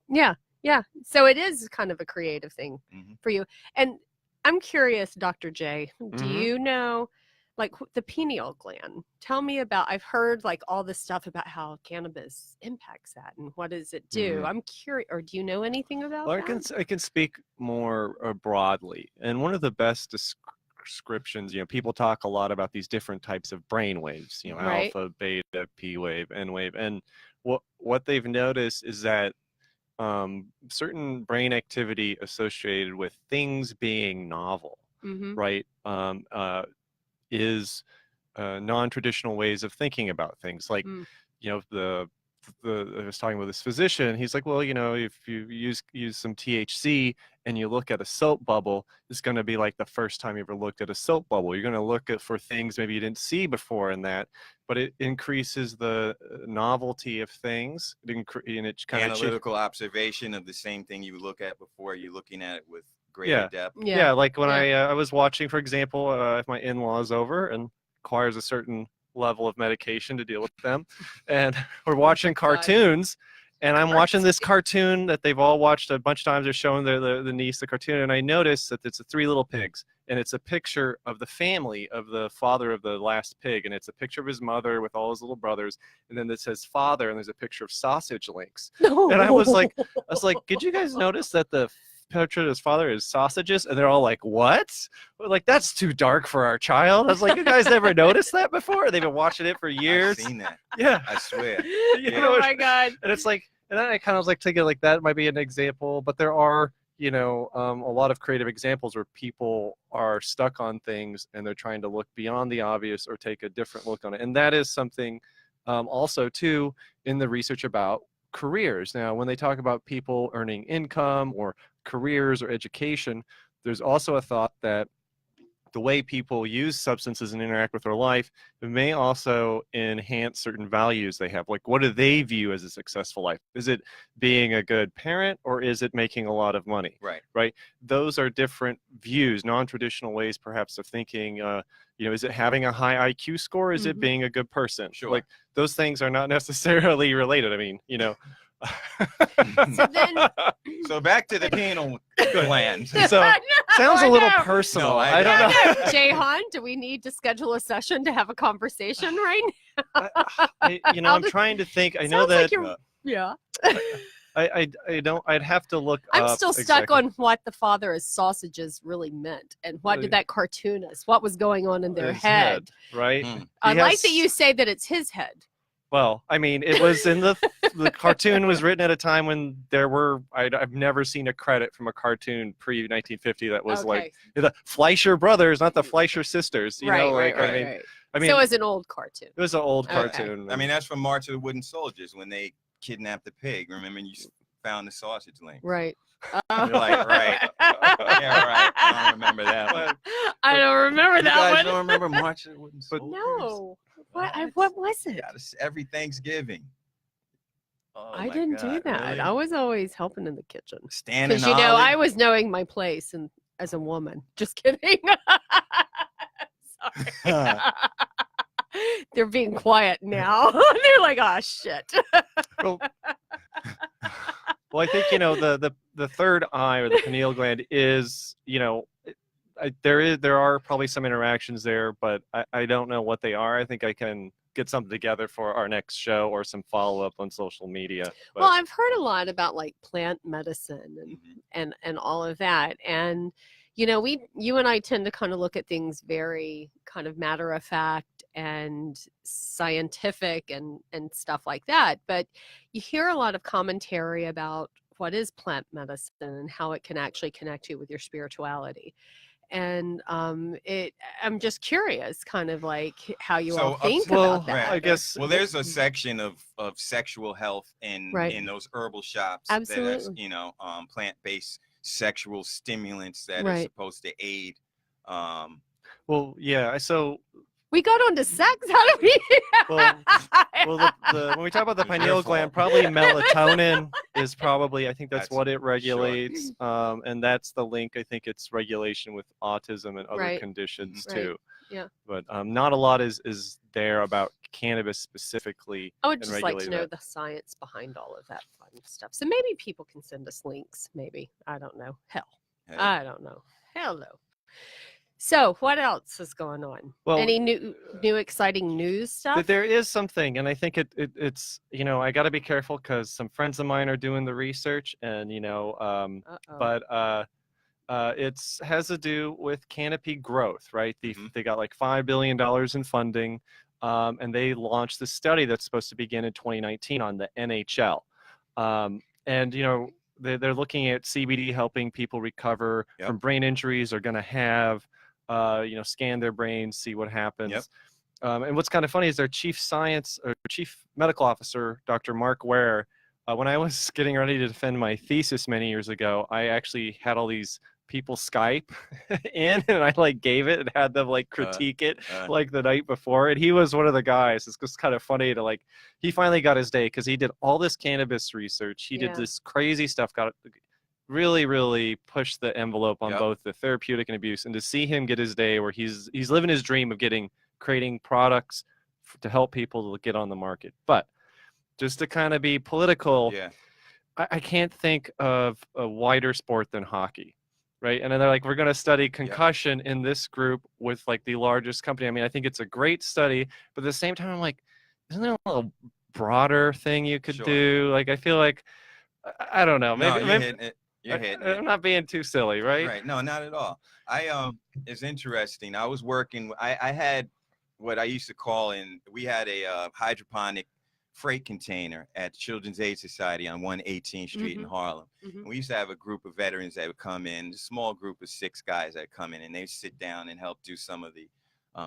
Yeah. So it is kind of a creative thing Mhm. for you. And I'm curious, Dr. J, do Mhm. you know like the pineal gland? Tell me about, I've heard like all this stuff about how cannabis impacts that and what does it do? Mhm. I'm curious, or do you know anything about Well, that? I can speak more broadly, and one of the best descriptions, you know, people talk a lot about these different types of brain waves, you know, Right. alpha, beta, P wave, N wave, and what they've noticed is that certain brain activity associated with things being novel, Mm-hmm. right, is non-traditional ways of thinking about things, like Mm. you know, I was talking with this physician. He's like, well, if you use some THC and you look at a soap bubble, it's going to be like the first time you ever looked at a soap bubble. You're going to look at for things maybe you didn't see before in that, but it increases the novelty of things. And it kind of Analytical observation of the same thing you look at before, you're looking at it with greater depth. Yeah, like when I was watching, for example, if my in-laws over and requires a certain level of medication to deal with them, and we're watching cartoons, and I'm watching this cartoon that they've all watched a bunch of times. They're showing the niece the cartoon, and I noticed that it's three little pigs, and it's a picture of the family of the father of the last pig, and it's a picture of his mother with all his little brothers, and then it says father, and there's a picture of sausage links. And I was like, did you guys notice that the picture of his father is sausages? And they're all like, what? Like, that's too dark for our child. I was like, you guys never noticed that before? They've been watching it for years. I've seen that. Yeah, I swear. Oh my God. And it's like, and then I kind of was like thinking like that might be an example, but there are a lot of creative examples where people are stuck on things and they're trying to look beyond the obvious or take a different look on it. And that is something also too in the research about careers. Now, when they talk about people earning income or careers or education, there's also a thought that the way people use substances and interact with their life, it may also enhance certain values they have. Like, what do they view as a successful life? Is it being a good parent, or is it making a lot of money? Right. Those are different views, non-traditional ways perhaps of thinking. Is it having a high IQ score? Is it being a good person? Sure. Like, those things are not necessarily related. I mean, So back to the pineal gland. So sounds a little personal. No, I don't know. Jahan, do we need to schedule a session to have a conversation right now? I'm trying to think. I know Sounds that. like yeah. I don't. I'd have to look. I'm up still stuck exactly. on what the father as sausages really meant, and what did that cartoonist? What was going on in their His head? Right. I like that you say that it's his head. Well, I mean, it was in the cartoon was written at a time when there were I've never seen a credit from a cartoon pre 1950 that was like the Fleischer brothers, not the Fleischer sisters. You know, like I mean, so it was an old cartoon. It was an old cartoon. I mean, that's from March of the Wooden Soldiers when they kidnapped the pig. Remember, you found the sausage link. Right. You're like, right. Yeah, right. I don't remember that one. I don't remember that one. You guys don't remember March of the Wooden Soldiers? No. What was it? Every Thanksgiving. Oh, I didn't do that. Really? I was always helping in the kitchen. Standing. Because I was knowing my place and as a woman. Just kidding. Sorry. They're being quiet now. They're like, oh shit. Well, I think the third eye or the pineal gland is there are probably some interactions there, but I don't know what they are. I think I can get something together for our next show or some follow-up on social media. But. Well, I've heard a lot about like plant medicine and all of that. And, you and I tend to kind of look at things very kind of matter of fact and scientific and stuff like that. But you hear a lot of commentary about what is plant medicine and how it can actually connect you with your spirituality. And I'm just curious, kind of like how you all think about that. I guess. Well, there's a section of sexual health in those herbal shops. Absolutely. That has, plant-based sexual stimulants that are supposed to aid. Well, yeah. So. We got on to sex. How do we? Well, when we talk about the pineal gland, probably melatonin is probably, I think that's what it regulates. Sure. And that's the link. I think it's regulation with autism and other conditions too. Yeah. But not a lot is there about cannabis specifically. I would just like to know the science behind all of that fun stuff. So maybe people can send us links. Maybe. I don't know. I don't know. Hell no. So what else is going on? Well, any new exciting news stuff? There is something, and I think it's I got to be careful because some friends of mine are doing the research, and but it has to do with canopy growth, right? They got like $5 billion in funding, and they launched this study that's supposed to begin in 2019 on the NHL, and they're looking at CBD helping people recover from brain injuries. They're going to have scan their brains, see what happens. And what's kind of funny is their chief medical officer, Dr. Mark Ware, when I was getting ready to defend my thesis many years ago, I actually had all these people Skype in, and I like gave it and had them like critique it like the night before. And he was one of the guys. It's just kind of funny to like, he finally got his day because he did all this cannabis research. He did this crazy stuff, got really, really pushed the envelope on both the therapeutic and abuse. And to see him get his day where he's living his dream of creating products to help people to get on the market. But just to kind of be political, I can't think of a wider sport than hockey, right? And then they're like, we're going to study concussion in this group with like the largest company. I mean, I think it's a great study, but at the same time, I'm like, isn't there a little broader thing you could do? Like, I feel like, I don't know. Maybe, you're hitting it. I'm not being too silly, right? Right. No, not at all. It's interesting. I was working, I had what I used to call we had a hydroponic freight container at Children's Aid Society on 118th Street in Harlem. And we used to have a group of veterans that would come in, a small group of 6 guys that would come in, and they'd sit down and help do some of the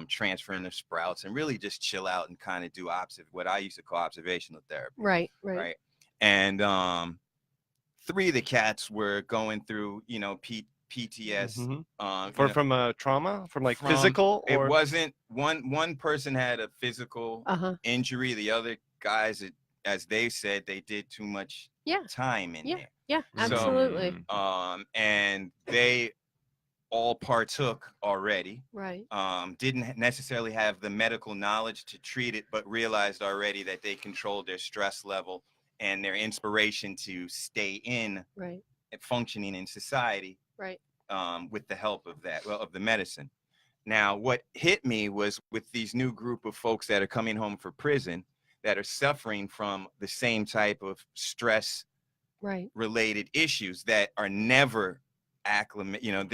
transferring of sprouts and really just chill out and kind of do what I used to call observational therapy. Right. And 3 of the cats were going through, PTS. From trauma, from like physical. It wasn't one person had a physical injury. The other guys, as they said, they did too much time in there. Yeah, absolutely. So, and they all partook already. Right. Didn't necessarily have the medical knowledge to treat it, but realized already that they controlled their stress level and their inspiration to stay in functioning in society with the help of of the medicine. Now, what hit me was with these new group of folks that are coming home from prison that are suffering from the same type of stress related issues that are never acclimated.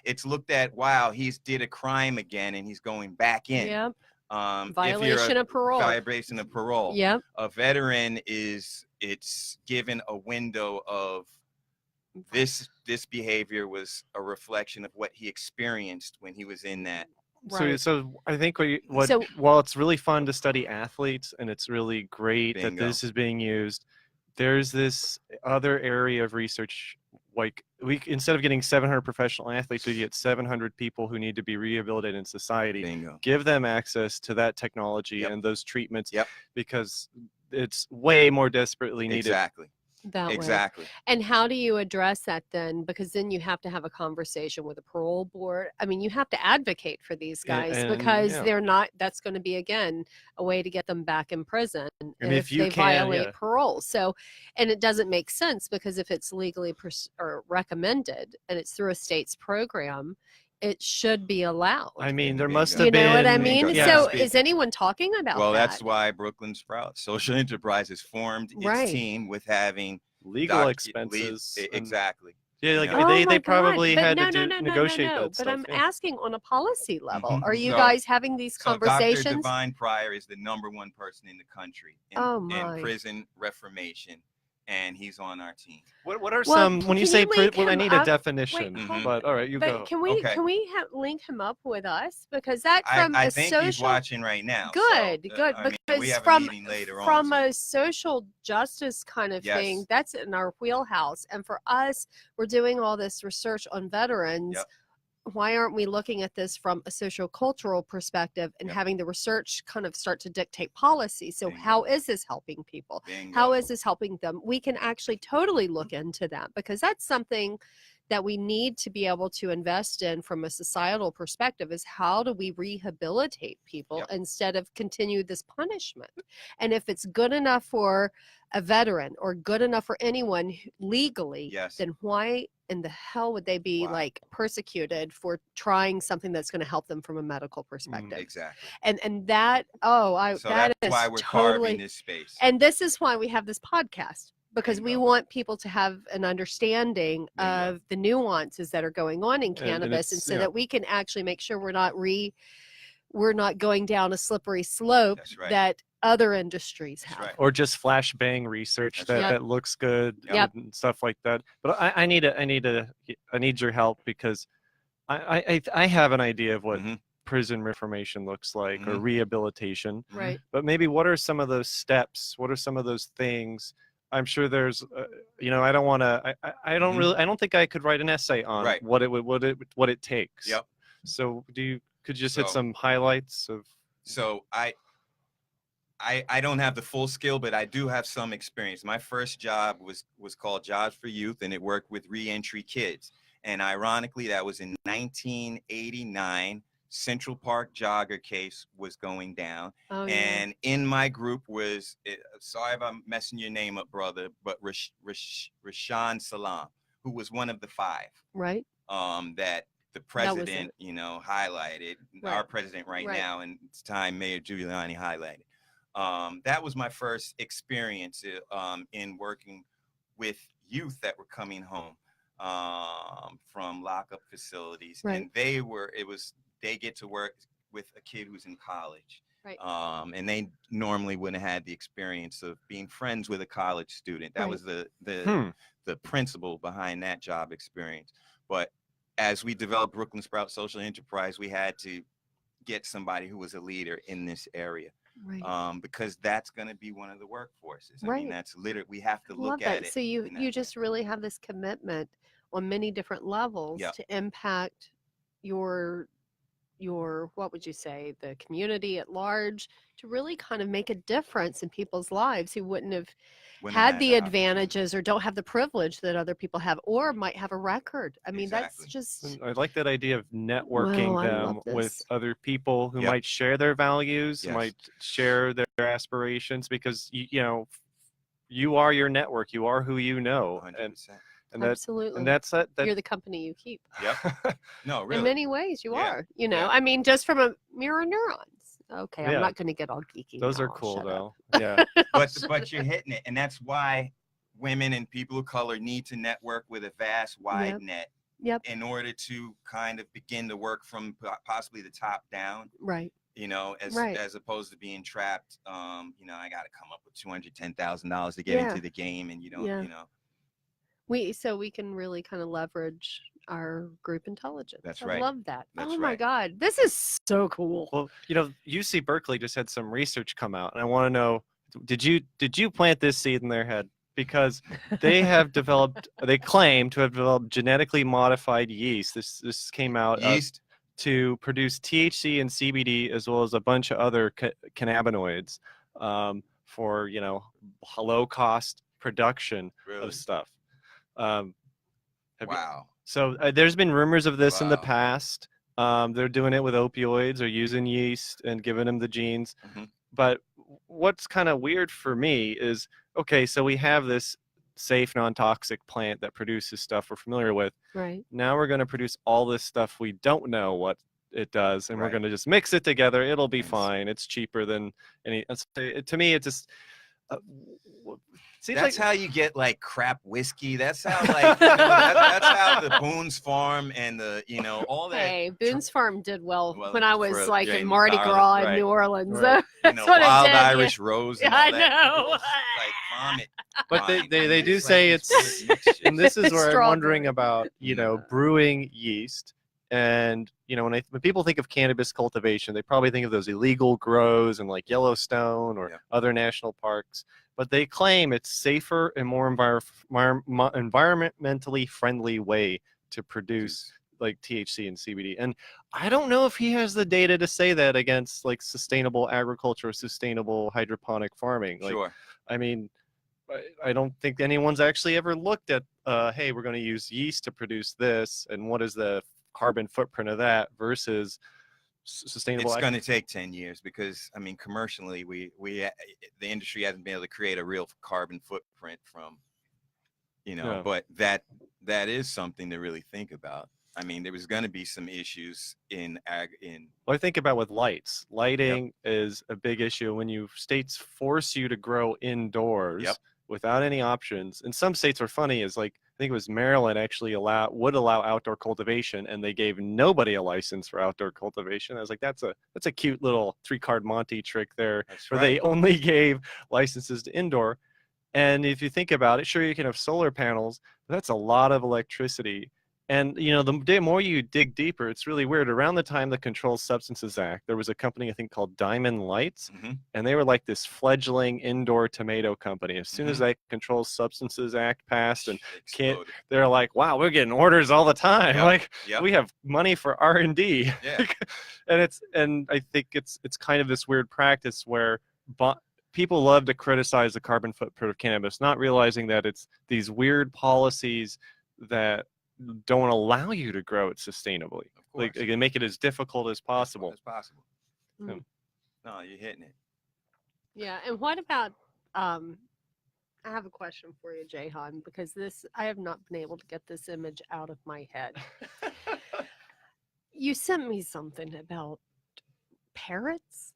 It's looked at, wow, he's did a crime again and he's going back in. Violation of parole. Violation of parole. A veteran it's given a window of this behavior was a reflection of what he experienced when he was in that. So I think while it's really fun to study athletes and it's really great that this is being used, there's this other area of research. Like instead of getting 700 professional athletes, we get 700 people who need to be rehabilitated in society. Bingo. Give them access to that technology and those treatments because it's way more desperately needed. Exactly. And how do you address that then? Because then you have to have a conversation with a parole board. I mean, you have to advocate for these guys because they're not, that's going to be, again, a way to get them back in prison if they violate parole. So, and it doesn't make sense because if it's legally or recommended and it's through a state's program, it should be allowed. I mean, there must have been. You know what I mean? So is anyone talking about that? Well, that's why Brooklyn Sprouts Social Enterprise has formed its team with having legal expenses. Exactly. Yeah, like they probably had to negotiate that stuff. But I'm asking on a policy level. Are you guys having these conversations? Dr. Divine Pryor is the #1 person in the country in prison reformation. And he's on our team. What are some, when you say, I need a definition, but all right, you go. Can we link him up with us? Because that I think he's watching right now. Good. Because we have a meeting later from a social justice kind of thing, that's in our wheelhouse. And for us, we're doing all this research on veterans. Why aren't we looking at this from a socio-cultural perspective and having the research kind of start to dictate policy? So how is this helping people? How is this helping them? We can actually totally look into that because that's something that we need to be able to invest in from a societal perspective is how do we rehabilitate people instead of continue this punishment? And if it's good enough for a veteran or good enough for anyone legally, then why in the hell would they be like persecuted for trying something that's going to help them from a medical perspective? Exactly. And that, that's why we're carving this space. And this is why we have this podcast. Because we want people to have an understanding of the nuances that are going on in cannabis, and so that we can actually make sure we're not going down a slippery slope that other industries have, or just flash bang research that looks good and stuff like that. But I need your help because I have an idea of what prison reformation looks like or Mhm. rehabilitation. Right. But maybe what are some of those steps? What are some of those things? I'm sure there's, you know, I don't want to, I don't Mhm. really, I don't think I could write an essay on Right. what it would, what it takes. Yep. So could you just hit So- some highlights of? So I don't have the full skill, but I do have some experience. My first job was called Jobs for Youth, and it worked with reentry kids. And ironically, that was in 1989. Central Park jogger case was going down. Oh, yeah. And in my group was, sorry if I'm messing your name up, brother, but Rashan Salam, who was one of the 5 Right. that the That was president, it. you know, highlighted. Our Right. president right Right. now, and it's time Mayor Giuliani highlighted. That was my first experience in working with youth that were coming home from lockup facilities. Right. And they get to work with a kid who's in college. Right. And they normally wouldn't have had the experience of being friends with a college student. That Right. was the principle behind that job experience. But as we developed Brooklyn Sprout Social Enterprise, we had to get somebody who was a leader in this area. Right. Because that's going to be one of the workforces. I Right. mean, that's literally, we have to I look love at that. it. So you in that you way. just really have this commitment on many different levels Yep. to impact your what would you say, the community at large, to really kind of make a difference in people's lives who wouldn't have Wouldn't had have the opportunity. advantages or don't have the privilege that other people have or might have a record. I mean, Exactly. that's just And I like that idea of networking Wow, I them love with this. other people who Yep. might share their values, Yes. might share their aspirations, because you know, you are your network. You are who you know, 100%. and that absolutely. and that's that. You're the company you keep. Yep. No, really. In many ways you Yeah. are, you know. Yeah. I mean, just from a mirror neurons. Okay, I'm Yeah. not going to get all geeky. Those now. are I'll cool shut up. though. Yeah. But you're hitting it. And that's why women and people of color need to network with a vast, wide Yep. net Yep. in order to kind of begin to work from possibly the top down. Right. You know, Right. as opposed to being trapped. You know, I got to come up with $210,000 to get Yeah. into the game, and you don't. Yeah. You know, So we can really kind of leverage our group intelligence. That's I right. love that. That's Oh my right. God, this is so cool. Well, you know, UC Berkeley just had some research come out, and I want to know, did you plant this seed in their head? Because they have developed, they claim to have developed genetically modified yeast. This came out yeast. to produce THC and CBD, as well as a bunch of other cannabinoids, for, you know, low cost production Really? of stuff. Have you- Wow. so there's been rumors of this in the Wow. past. They're doing it with opioids or using yeast and giving them the genes. Mhm. But what's kind of weird for me is, okay, so we have this safe, non-toxic plant that produces stuff we're familiar with. Right. Now we're going to produce all this stuff we don't know what it does, and we're Right. going to just mix it together. It'll be Yes. fine. It's cheaper than any. To me, it just seems That's like how you get like crap whiskey. That's how like that's how the Boone's Farm and the all that Hey, Boone's Farm did well Well, when I was for like Jane in Mardi Garland, Gras in right. New Orleans. Right. That's what Wild it did. Irish Rose and Yeah, all I that. know. It's like vomit. But vomit. they do It's say like it's, this weird and this is where I'm Strawberry. wondering about, you know, Yeah. brewing yeast. And, you know, when people think of cannabis cultivation, they probably think of those illegal grows in like Yellowstone or Yeah. other national parks. But they claim it's safer and more environmentally friendly way to produce like THC and CBD. And I don't know if he has the data to say that against like sustainable agriculture or sustainable hydroponic farming. Like, Sure. I mean, I don't think anyone's actually ever looked at, hey, we're going to use yeast to produce this, and what is the carbon footprint of that versus sustainable. It's going to take 10 years because, I mean, commercially, the industry hasn't been able to create a real carbon footprint from, Yeah. but that is something to really think about. I mean, there was going to be some issues in. Well, I think about with lights. Lighting is a big issue when states force you to grow indoors. Yep. Without any options. And some states are funny, is like, I think it was Maryland actually would allow outdoor cultivation, and they gave nobody a license for outdoor cultivation. I was like, that's a cute little 3-card Monty trick there, That's where right. they only gave licenses to indoor. And if you think about it, sure, you can have solar panels, but that's a lot of electricity. And the more you dig deeper, it's really weird. Around the time the Controlled Substances Act, there was a company I think called Diamond Lights, and they were like this fledgling indoor tomato company. As soon as that Controlled Substances Act passed, and they're like, wow, we're getting orders all the time. Like we have money for R&D. Yeah. and I think it's kind of this weird practice where people love to criticize the carbon footprint of cannabis, not realizing that it's these weird policies that don't allow you to grow it sustainably. Like they make it as difficult as possible. No, you're hitting it. Yeah, and what about I have a question for you, Jahan, because I have not been able to get this image out of my head. You sent me something about parrots.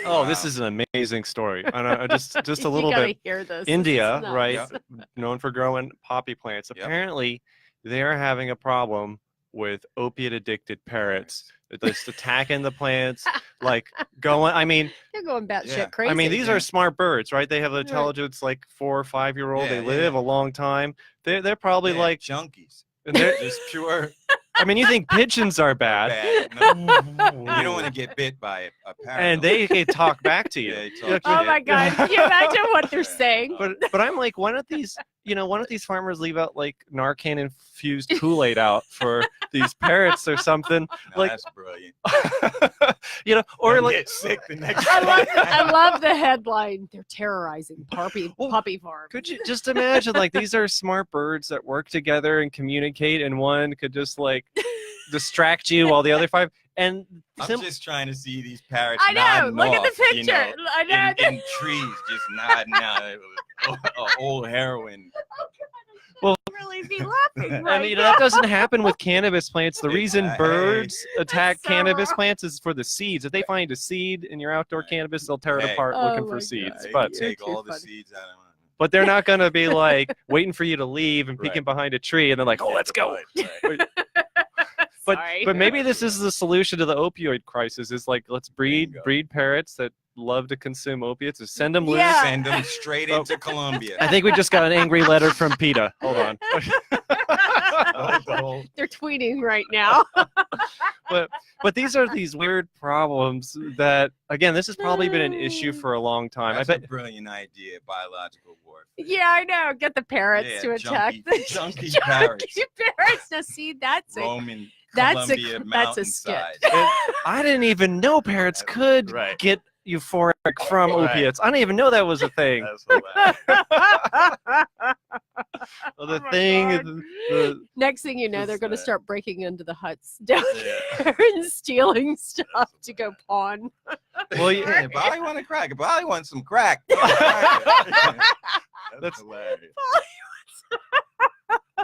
Oh, this is an amazing story. And just a little bit. Hear this. India, This is right? nuts. Known for growing poppy plants. Apparently, they're having a problem with opiate-addicted parrots. They're just attacking the plants, like going. I mean, they're going batshit crazy. I mean, these are smart birds, right? They have intelligence like 4 or 5-year-old. They live a long time. They're probably like junkies, and they're just pure. I mean, you think pigeons are bad. No. You don't want to get bit by a parrot. And they talk back to you. Oh my God. Can you imagine what they're saying? But I'm like, why don't these farmers leave out like Narcan infused Kool-Aid out for these parrots or something? No, that's brilliant. Or They'll like get sick the next I love the headline. They're terrorizing puppy farm. Could you just imagine, like, these are smart birds that work together and communicate, and one could just like distract you while the other 5. And I'm just trying to see these parrots. I know. Nodding Look off, at the picture. I know. In trees, just nodding out. Old heroin. Well, really be laughing. Right I mean, that doesn't happen with cannabis plants. The reason birds attack so cannabis wrong. plants is for the seeds. If they find a seed in your outdoor cannabis, they'll tear it apart looking for seeds. But take all the seeds out of it. But they're not going to be like waiting for you to leave and peeking behind a tree and they're like, oh, let's go. But maybe this is the solution to the opioid crisis. Is like, let's breed parrots that love to consume opiates and send them loose. Yeah. Send them straight into Colombia. I think we just got an angry letter from PETA. Hold on. They're tweeting right now. But these are these weird problems that, again, this has probably been an issue for a long time. That's I bet a brilliant idea, biological warfare. Yeah, I know. Get the parrots to attack the junky parrots. parrots. Now, see, that's Roman that's Columbia that's a skit. mountainside. I didn't even know parrots could get euphoric from opiates. I didn't even know that was a thing. Well, the next thing you know, they're going to start breaking into the huts down there and stealing stuff to go pawn. Well, yeah, Bobby want a crack. Bobby wants some crack. That's hilarious.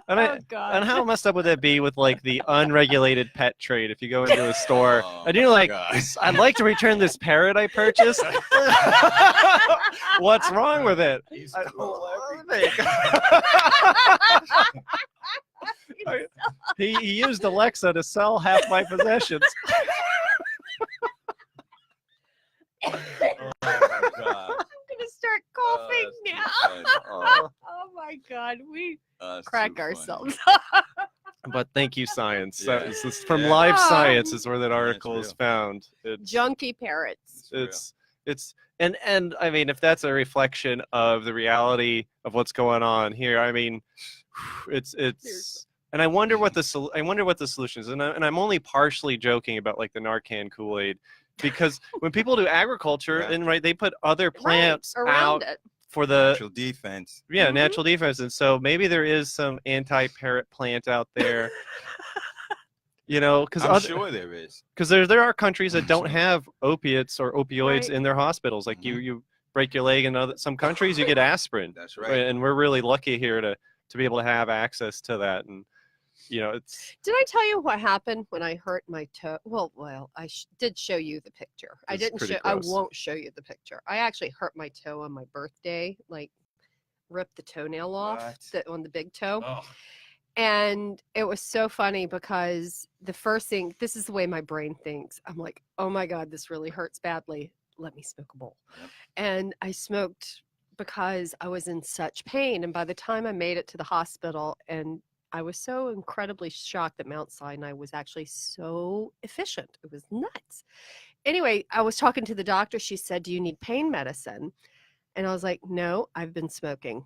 And, and how messed up would that be with like the unregulated pet trade? If you go into a store and you're like, I'd like to return this parrot I purchased. What's wrong with it? He used Alexa to sell half my possessions. Oh my God. I'm gonna start coughing now. Oh my God, we crack ourselves. But thank you, science. This is from Live Science is where that article is found. It's, junky parrots. It's and I mean, if that's a reflection of the reality of what's going on here, I mean, it's and I wonder what the solution is, and I'm only partially joking about like the Narcan Kool-Aid, because when people do agriculture and they put other plants out for the natural defense. Yeah, natural defense, and so maybe there is some anti-parrot plant out there. Because I'm sure there is. Because there are countries that don't have opiates or opioids in their hospitals. Like you break your leg in some countries, you get aspirin. That's right. And we're really lucky here to be able to have access to that. And it's. Did I tell you what happened when I hurt my toe? Well, I did show you the picture. I didn't show. I won't show you the picture. I actually hurt my toe on my birthday. Like, ripped the toenail off on the big toe. Oh. And it was so funny because the first thing, this is the way my brain thinks. I'm like, oh my God, this really hurts badly. Let me smoke a bowl. Yep. And I smoked because I was in such pain. And by the time I made it to the hospital and I was so incredibly shocked that Mount Sinai was actually so efficient. It was nuts. Anyway, I was talking to the doctor. She said, "Do you need pain medicine?" And I was like, "No, I've been smoking."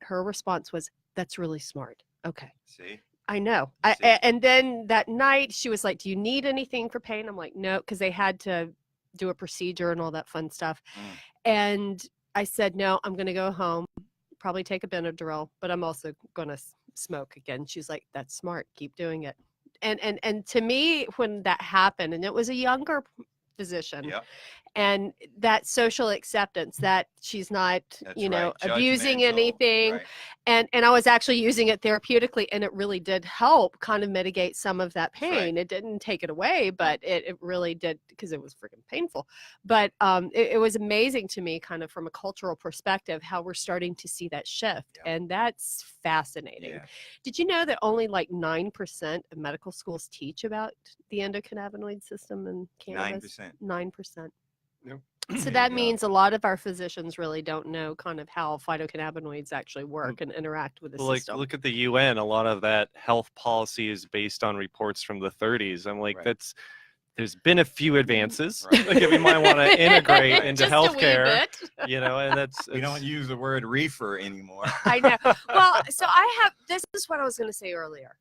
Her response was, "That's really smart." Okay. See? I know. See? And then that night she was like, "Do you need anything for pain?" I'm like, "No," because they had to do a procedure and all that fun stuff. Mm. And I said, "No, I'm going to go home, probably take a Benadryl, but I'm also going to smoke again." She's like, "That's smart. Keep doing it." And to me, when that happened, and it was a younger physician, Yep. and that social acceptance that she's not, That's you know, right. abusing Judgmental, anything. right. And I was actually using it therapeutically, and it really did help kind of mitigate some of that That's right. pain. It didn't take it away, but it really did, because it was freaking painful. But it was amazing to me, kind of from a cultural perspective, how we're starting to see that shift. Yeah. And that's fascinating. Yeah. Did you know that only like 9% of medical schools teach about the endocannabinoid system in cannabis? 9%. 9%. Yep. So There that you go. means a lot of our physicians really don't know kind of how phytocannabinoids actually work and interact with the Well, like, system. look at the UN. A lot of that health policy is based on reports from the 30s. I'm like, Right. there's been a few advances. Right. Like, if you might want to integrate Right. into Just a wee healthcare, bit. you know, and We don't use the word reefer anymore. I know. Well, so this is what I was going to say earlier.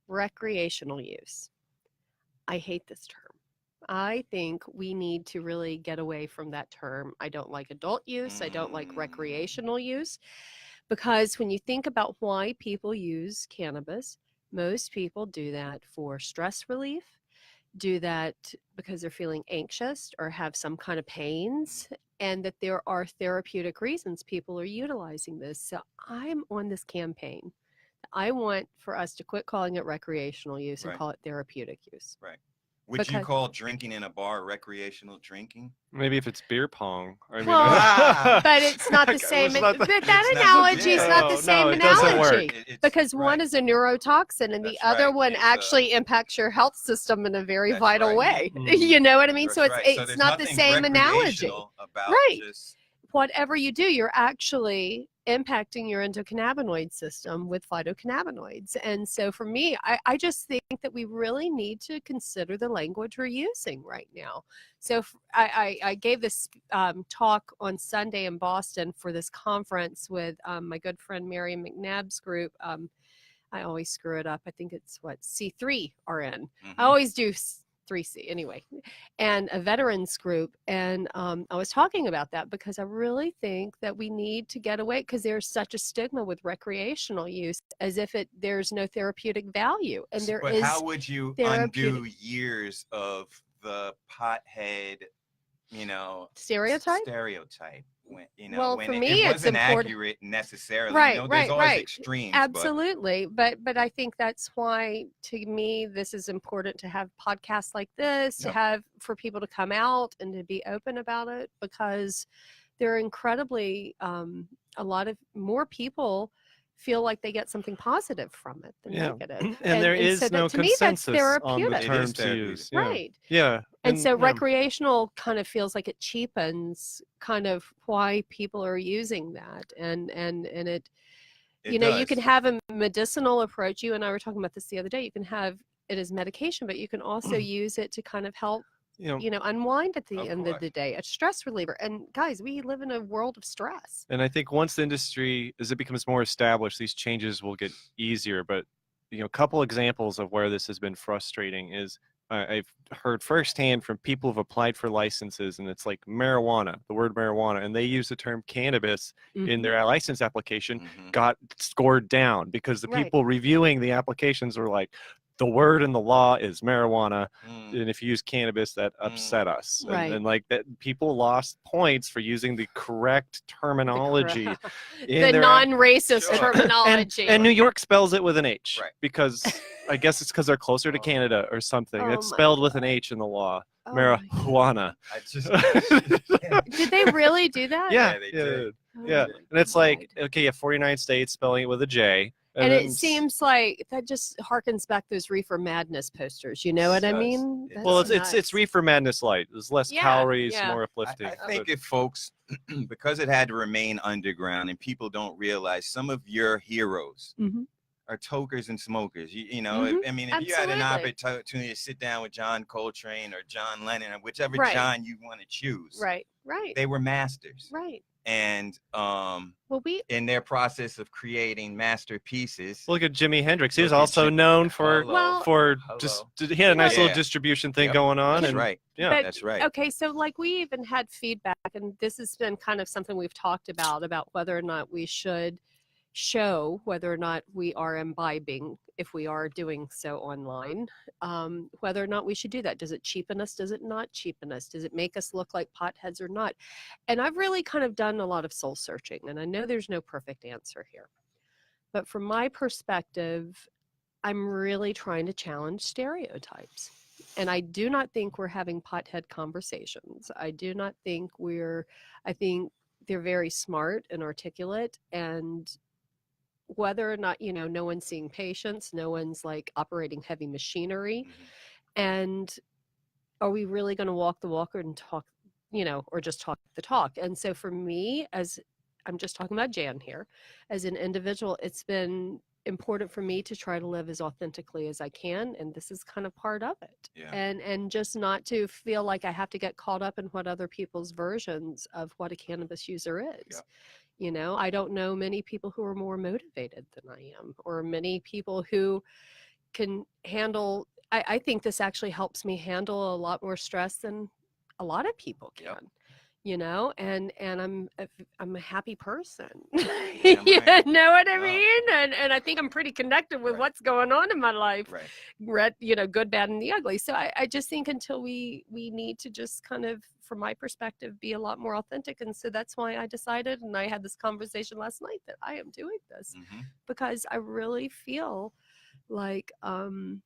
Recreational use. I hate this term. I think we need to really get away from that term. I don't like adult use. I don't like recreational use, because when you think about why people use cannabis, most people do that for stress relief, do that because they're feeling anxious or have some kind of pains, and that there are therapeutic reasons people are utilizing this. So I'm on this campaign. I want for us to quit calling it recreational use and Right. call it therapeutic use. Right. Would you Because- call drinking in a bar recreational drinking? maybe if it's beer pong. I mean, Well, but it's not the It same. was not the- But that It's not- analogy is yeah. not the No, same it doesn't analogy. work. It's- Because one right. is a neurotoxin and the That's other right. one It's actually impacts your health system in a very That's vital right. way. Mm. You know what I mean? That's So it's right. it's there's not the nothing same analogy. recreational about Right. just Whatever you do, you're actually impacting your endocannabinoid system with phytocannabinoids. And so for me, I just think that we really need to consider the language we're using right now. So I gave this talk on Sunday in Boston for this conference with my good friend Mary McNabb's group. I always screw it up. I think it's what, C3 RN. I always do 3C anyway, and a veterans group. And I was talking about that because I really think that we need to get away, because there's such a stigma with recreational use, as if there's no therapeutic value. And there but is. how would you therapeutic- undo years of the pothead, you know, Stereotype? When, you know, Well, when for it me, it's wasn't important. accurate necessarily. Right, you know, right, there's always right. extremes. Absolutely. But I think that's why, to me, this is important to have podcasts like this, to Yep. have for people to come out and to be open about it, because they're incredibly, a lot of more people feel like they get something positive from it than Yeah. negative. And there is so no to me, that's consensus on the therapeutic. It term is to therapeutic. use. Yeah. Right. Yeah. And so yeah. recreational kind of feels like it cheapens kind of why people are using that. And it, It you know, you does. can have a medicinal approach. You and I were talking about this the other day. You can have it as medication, but you can also use it to kind of help, you know, unwind at the Of end of course. the day, a stress reliever. And guys, we live in a world of stress. And I think once the industry, as it becomes more established, these changes will get easier. But, you know, a couple examples of where this has been frustrating is I've heard firsthand from people who've applied for licenses, and it's like marijuana, the word marijuana, and they use the term cannabis in their license application, got scored down because the Right. people reviewing the applications were like, the word in the law is marijuana, and if you use cannabis, that upset us. Right. And like that, people lost points for using the correct terminology. The non-racist Sure. terminology. And New York spells it with an H, Right. because I guess it's because they're closer to Canada or something. Oh It's my spelled with an H in the law. Oh my God. Marijuana. I just, Did they really do that? Yeah, they yeah, did. Oh yeah. my And it's like, God. okay, you have 49 states spelling it with a J. And then it seems like that just harkens back those reefer madness posters. You know what It I does. mean? It well, does. it's nuts. reefer madness light. There's less Yeah, calories, yeah. more uplifting. I think if folks, because it had to remain underground and people don't realize some of your heroes Mhm. are tokers and smokers. You know, Mhm. I mean, if you had an Absolutely. opportunity to sit down with John Coltrane or John Lennon or whichever Right. John you want to choose, Right. Right. they were masters. Right. And Well, we in their process of creating masterpieces, Look at Jimi Hendrix. He was look at also Jim- known for Well- just hello. he had a nice Yeah. little distribution thing Yep, going on. That's and right. Yeah. But- That's right. Okay, so like we even had feedback, and this has been kind of something we've talked about whether or not we should show whether or not we are imbibing if we are doing so online, whether or not we should do that. Does it cheapen us? Does it not cheapen us? Does it make us look like potheads or not? And I've really kind of done a lot of soul searching, and I know there's no perfect answer here. But from my perspective, I'm really trying to challenge stereotypes. And I do not think we're having pothead conversations. I do not think I think they're very smart and articulate, and whether or not, no one's seeing patients, no one's like operating heavy machinery. Mhm. And are we really going to walk the walk and talk, or just talk the talk? And so for me, as I'm just talking about Jan here, as an individual, it's been important for me to try to live as authentically as I can, and this is kind of part of it. Yeah. And just not to feel like I have to get caught up in what other people's versions of what a cannabis user is. Yeah. I don't know many people who are more motivated than I am, or many people who can handle. I think this actually helps me handle a lot more stress than a lot of people can. Yep. And I'm a happy person. Damn You right. know what I Wow. mean? And I think I'm pretty connected with Right. what's going on in my life. Right. Good, bad, and the ugly. So I just think until we need to just kind of, from my perspective, be a lot more authentic. And so that's why I decided, and I had this conversation last night, that I am doing this Mhm. because I really feel like, I'm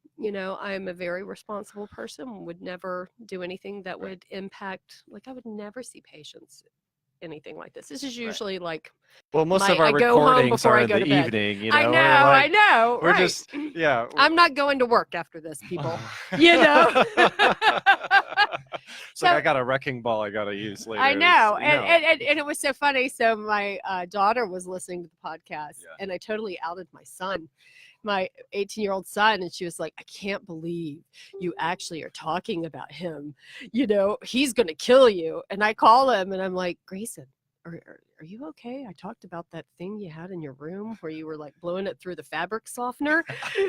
a very responsible person, would never do anything that Right. would impact, like I would never see patients, anything like this. This is Right. usually like, Well, most of I our go home recordings before are I in go the to bed. evening. I know. We're Right. just I'm not going to work after this, people. You know? It's like I got a wrecking ball I gotta use later. I know. No. And it was so funny. So my daughter was listening to the podcast, Yeah. and I totally outed my son, my 18-year-old son, and she was like, I can't believe you actually are talking about him. He's going to kill you. And I call him and I'm like, Grayson, are you okay? I talked about that thing you had in your room where you were like blowing it through the fabric softener.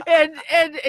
and